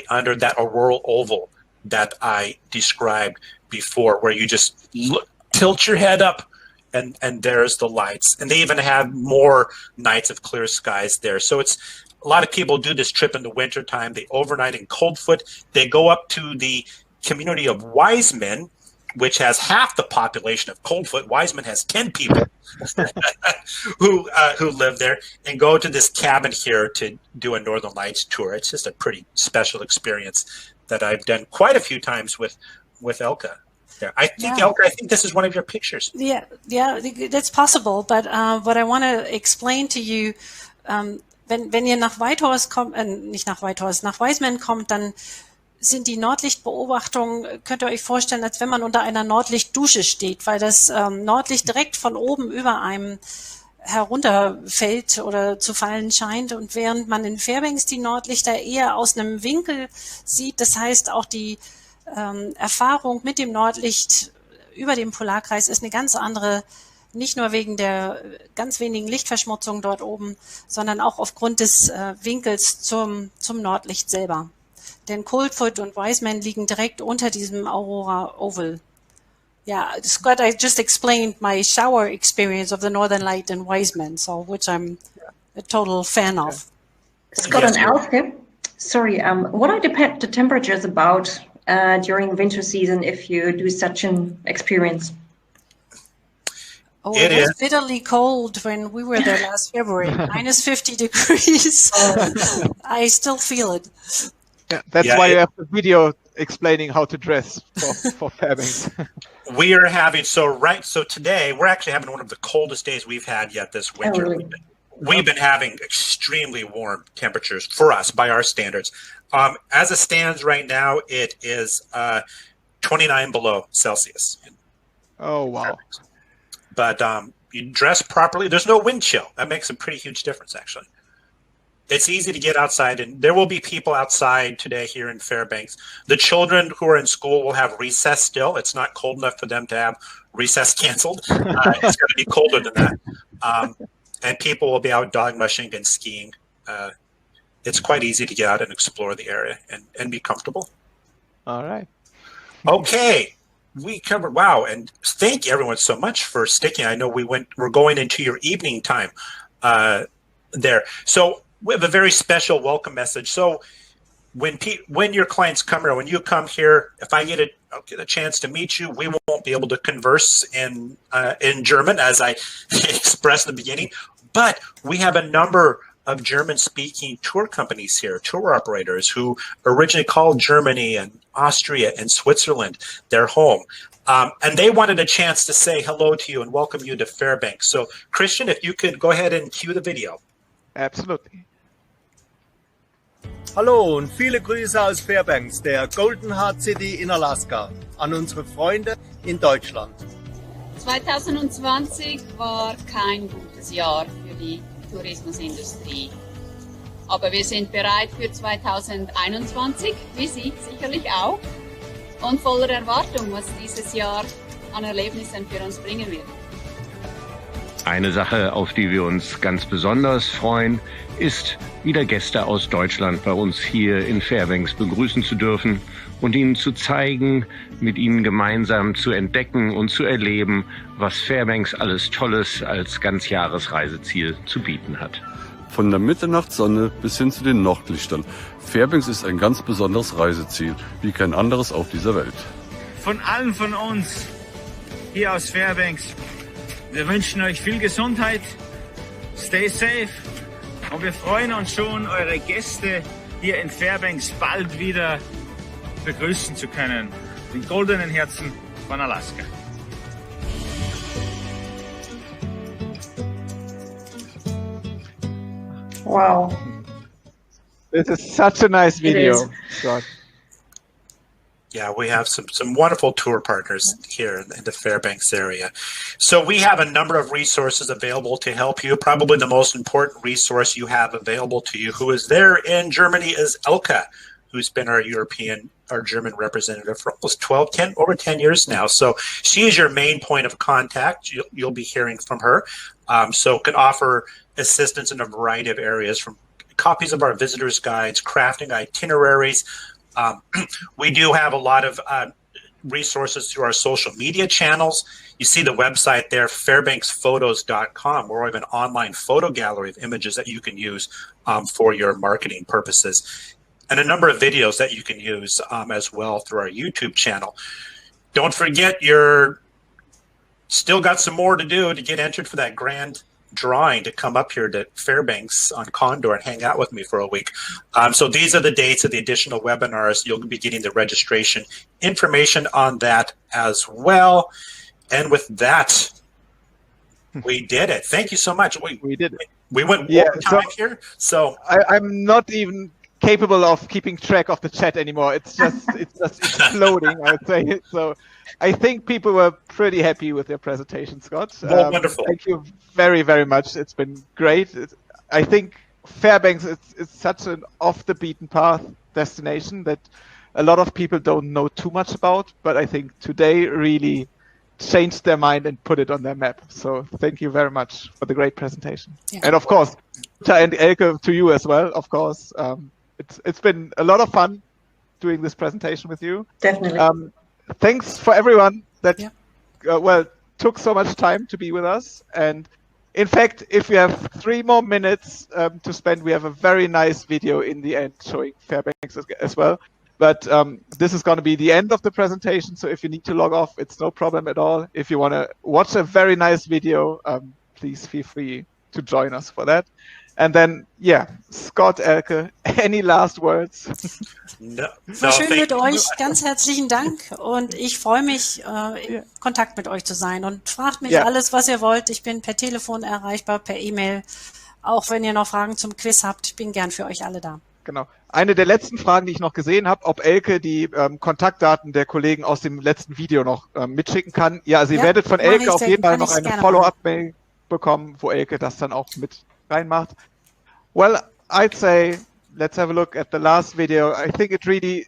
[SPEAKER 4] under that auroral oval that I described before, where you just tilt your head up and there's the lights. And they even have more nights of clear skies there. So it's a lot of people do this trip in the wintertime. They overnight in Coldfoot. They go up to the community of Wiseman, which has half the population of Coldfoot. Wiseman has 10 people who live there, and go to this cabin here to do a Northern Lights tour. It's just a pretty special experience that I've done quite a few times with Elke. Yeah, I think Elke, I think this is one of your pictures.
[SPEAKER 2] Yeah, that's possible. But what I want to explain to you, wenn ihr nach Whitehorse kommt, nicht nach Whitehorse, nach Wiseman kommt, dann sind die Nordlichtbeobachtungen, könnt ihr euch vorstellen, als wenn man unter einer Nordlichtdusche steht, weil das Nordlicht direkt von oben über einem herunterfällt oder zu fallen scheint. Und während man in Fairbanks die Nordlichter eher aus einem Winkel sieht, das heißt auch die Erfahrung mit dem Nordlicht über dem Polarkreis ist eine ganz andere, nicht nur wegen der ganz wenigen Lichtverschmutzung dort oben, sondern auch aufgrund des Winkels zum Nordlicht selber. Denn Coldfoot und Wiseman liegen direkt unter diesem Aurora Oval. Yeah, Scott, I just explained my shower experience of the Northern Light in Wiseman, so which I'm a total fan of.
[SPEAKER 3] Scott and Elke, sorry, what are the temperatures about during winter season if you do such an experience?
[SPEAKER 2] Oh, it was bitterly cold when we were there last February, minus 50 degrees. I still feel it.
[SPEAKER 1] Yeah, that's why you have the video explaining how to dress for Fairbanks.
[SPEAKER 4] We are having, so today we're actually having one of the coldest days we've had yet this winter. Oh, really? We've been having extremely warm temperatures for us by our standards. As it stands right now, it is 29 below Celsius.
[SPEAKER 1] Oh, wow.
[SPEAKER 4] But you dress properly. There's no wind chill. That makes a pretty huge difference, actually. It's easy to get outside, and there will be people outside today here in Fairbanks. The children who are in school will have recess still. It's not cold enough for them to have recess canceled. It's going to be colder than that. And people will be out dog mushing and skiing. It's quite easy to get out and explore the area and be comfortable.
[SPEAKER 1] All right.
[SPEAKER 4] Okay. We covered, wow. And thank you everyone so much for sticking. I know we're going into your evening time there. So we have a very special welcome message. So when your clients come here, when you come here, if I get a chance to meet you, we won't be able to converse in German, as I expressed in the beginning. But we have a number of German-speaking tour companies here, tour operators who originally called Germany Austria, and Switzerland, their home. And they wanted a chance to say hello to you and welcome you to Fairbanks. So, Christian, if you could go ahead and cue the video.
[SPEAKER 1] Absolutely.
[SPEAKER 5] Hallo und viele Grüße aus Fairbanks, der Golden Heart City in Alaska, an unsere Freunde in Deutschland.
[SPEAKER 6] 2020 war kein gutes Jahr für die Tourismusindustrie. Aber wir sind bereit für 2021, wie Sie sicherlich auch, und voller Erwartung, was dieses Jahr an Erlebnissen für uns bringen wird.
[SPEAKER 7] Eine Sache, auf die wir uns ganz besonders freuen, ist, wieder Gäste aus Deutschland bei uns hier in Fairbanks begrüßen zu dürfen und ihnen zu zeigen, mit ihnen gemeinsam zu entdecken und zu erleben, was Fairbanks alles Tolles als Ganzjahresreiseziel zu bieten hat.
[SPEAKER 8] Von der Mitternachtssonne bis hin zu den Nordlichtern. Fairbanks ist ein ganz besonderes Reiseziel, wie kein anderes auf dieser Welt.
[SPEAKER 9] Von allen von uns hier aus Fairbanks, wir wünschen euch viel Gesundheit, stay safe und wir freuen uns schon, eure Gäste hier in Fairbanks bald wieder begrüßen zu können. Den goldenen Herzen von Alaska.
[SPEAKER 3] Wow.
[SPEAKER 1] This is such a nice video. God.
[SPEAKER 4] Yeah, we have some wonderful tour partners here in the Fairbanks area. So we have a number of resources available to help you. Probably the most important resource you have available to you who is there in Germany is Elke, who's been our German representative for almost over 10 years now. So she is your main point of contact. You'll be hearing from her. So can offer assistance in a variety of areas, from copies of our visitors guides, crafting itineraries. We do have a lot of resources through our social media channels. You see the website there, fairbanksphotos.com, where we have an online photo gallery of images that you can use for your marketing purposes, and a number of videos that you can use as well through our YouTube channel. Don't forget, you're still got some more to do to get entered for that grand drawing to come up here to Fairbanks on Condor and hang out with me for a week. So these are the dates of the additional webinars. You'll be getting the registration information on that as well. And with that, we did it. Thank you so much. We did it. We went overtime here. So
[SPEAKER 1] I'm not even capable of keeping track of the chat anymore. It's just exploding, I would say. So I think people were pretty happy with their presentation, Scott.
[SPEAKER 4] Wonderful.
[SPEAKER 1] Thank you very, very much. It's been great. I think Fairbanks is such an off-the-beaten-path destination that a lot of people don't know too much about, but I think today really changed their mind and put it on their map. So thank you very much for the great presentation. Yeah. And of course, Jutta and Elke, to you as well, of course. It's been a lot of fun doing this presentation with you.
[SPEAKER 3] Definitely.
[SPEAKER 1] Thanks for everyone that took so much time to be with us. And in fact, if we have 3 more minutes to spend, we have a very nice video in the end showing Fairbanks as well. But this is going to be the end of the presentation. So if you need to log off, it's no problem at all. If you want to watch a very nice video, please feel free to join us for that. And then, Scott, Elke, any last words?
[SPEAKER 2] War schön mit euch. Ganz herzlichen Dank. Und ich freue mich, in Kontakt mit euch zu sein. Und fragt mich alles, was ihr wollt. Ich bin per Telefon erreichbar, per E-Mail. Auch wenn ihr noch Fragen zum Quiz habt, ich bin gern für euch alle da.
[SPEAKER 1] Genau. Eine der letzten Fragen, die ich noch gesehen habe, ob Elke die Kontaktdaten der Kollegen aus dem letzten Video noch mitschicken kann. Ja, also ihr werdet von Elke auf jeden Fall noch eine Follow-up-Mail bekommen, wo Elke das dann auch mit reinmacht. Well, I'd say let's have a look at the last video. I think it really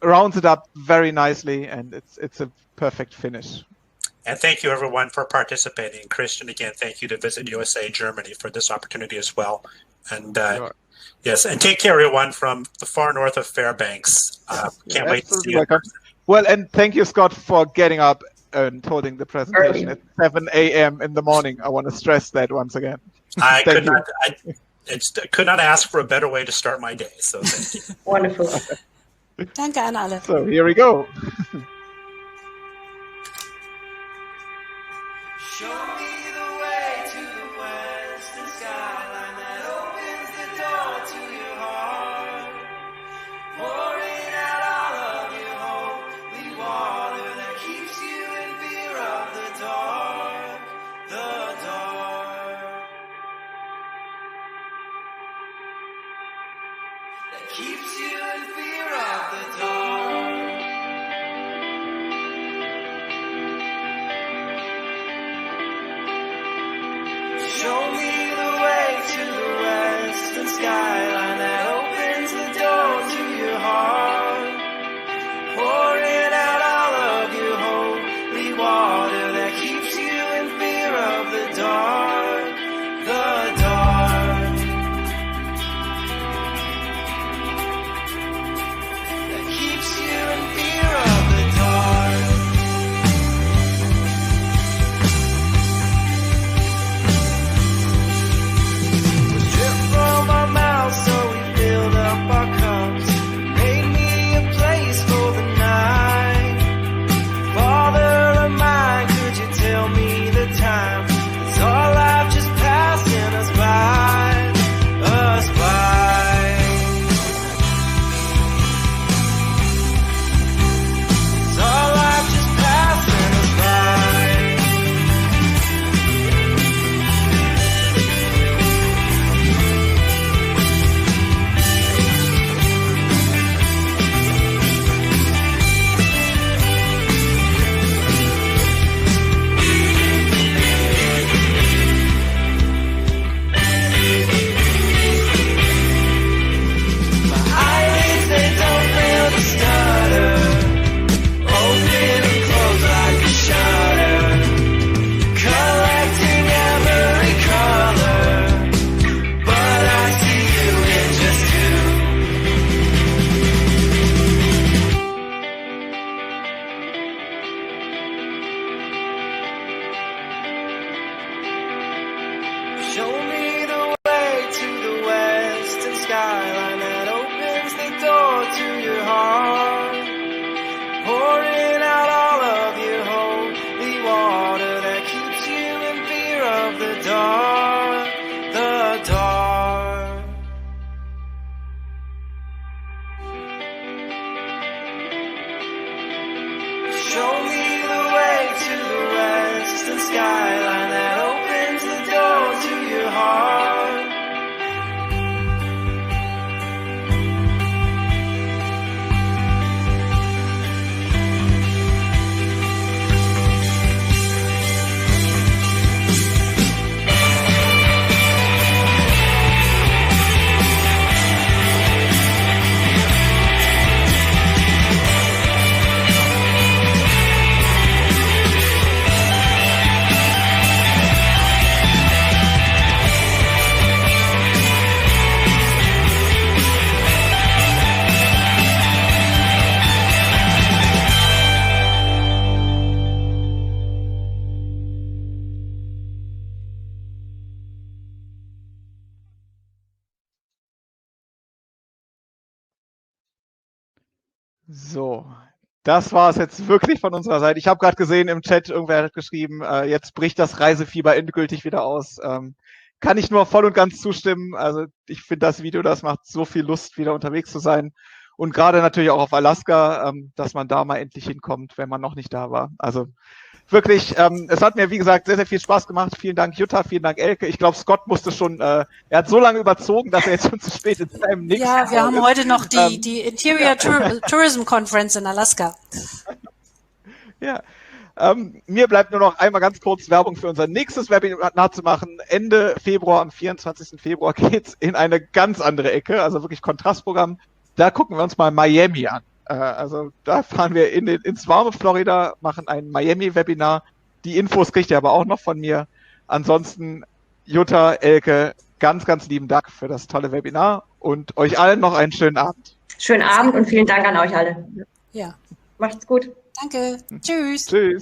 [SPEAKER 1] rounds it up very nicely, and it's a perfect finish.
[SPEAKER 4] And thank you, everyone, for participating. Christian, again, thank you to Visit USA Germany for this opportunity as well. And yes, and take care, everyone, from the far north of Fairbanks. Can't wait to see you.
[SPEAKER 1] Well, and thank you, Scott, for getting up and holding the presentation at 7 a.m. in the morning. I want to stress that once again.
[SPEAKER 4] I could not ask for a better way to start my day. So thank you.
[SPEAKER 3] Wonderful.
[SPEAKER 2] Danke an alle.
[SPEAKER 1] So here we go.
[SPEAKER 10] Show me the way to the western skyline that opens the door to your heart, pouring out all of your keeps you in fear of the dark. Show me the way to the western skyline that opens the door to your heart. Pouring out all of your holy water that keeps you in fear of the dark. The dark. That keeps you in fear of the dark. Drip from our mouths, so we filled up our cups. Made me a place for the night. Father of mine, could you tell me the time? Is our life just passing us by? Us by. Is our life just passing us by? My eyelids, they don't fail to stutter. Open and close like a shutter. Collecting every color. But I see you in just two. Show me the way to the western skyline that opens the door to your heart. Pouring out all of your holy water that keeps you in fear of the dark. The dark. Show me the way to the western skyline that opens the door to your heart.
[SPEAKER 1] So, das war es jetzt wirklich von unserer Seite. Ich habe gerade gesehen im Chat, irgendwer hat geschrieben, jetzt bricht das Reisefieber endgültig wieder aus. Kann ich nur voll und ganz zustimmen. Also ich finde das Video, das macht so viel Lust, wieder unterwegs zu sein. Und gerade natürlich auch auf Alaska, dass man da mal endlich hinkommt, wenn man noch nicht da war. Also wirklich, es hat mir, wie gesagt, sehr, sehr viel Spaß gemacht. Vielen Dank, Jutta, vielen Dank, Elke. Ich glaube, Scott musste schon, er hat so lange überzogen, dass er jetzt schon zu spät in seinem nächsten
[SPEAKER 2] Ja, wir haben
[SPEAKER 1] ist.
[SPEAKER 2] heute noch die Interior Tourism Conference in Alaska.
[SPEAKER 1] Ja. Mir bleibt nur noch einmal ganz kurz Werbung für unser nächstes Webinar zu machen. Ende Februar, am 24. Februar geht's in eine ganz andere Ecke, also wirklich Kontrastprogramm. Da gucken wir uns mal Miami an. Also da fahren wir ins warme Florida, machen ein Miami-Webinar. Die Infos kriegt ihr aber auch noch von mir. Ansonsten, Jutta, Elke, ganz, ganz lieben Dank für das tolle Webinar und euch allen noch einen schönen Abend.
[SPEAKER 3] Schönen Abend und vielen Dank an euch alle.
[SPEAKER 2] Ja.
[SPEAKER 3] Macht's gut.
[SPEAKER 2] Danke. Tschüss.
[SPEAKER 1] Tschüss.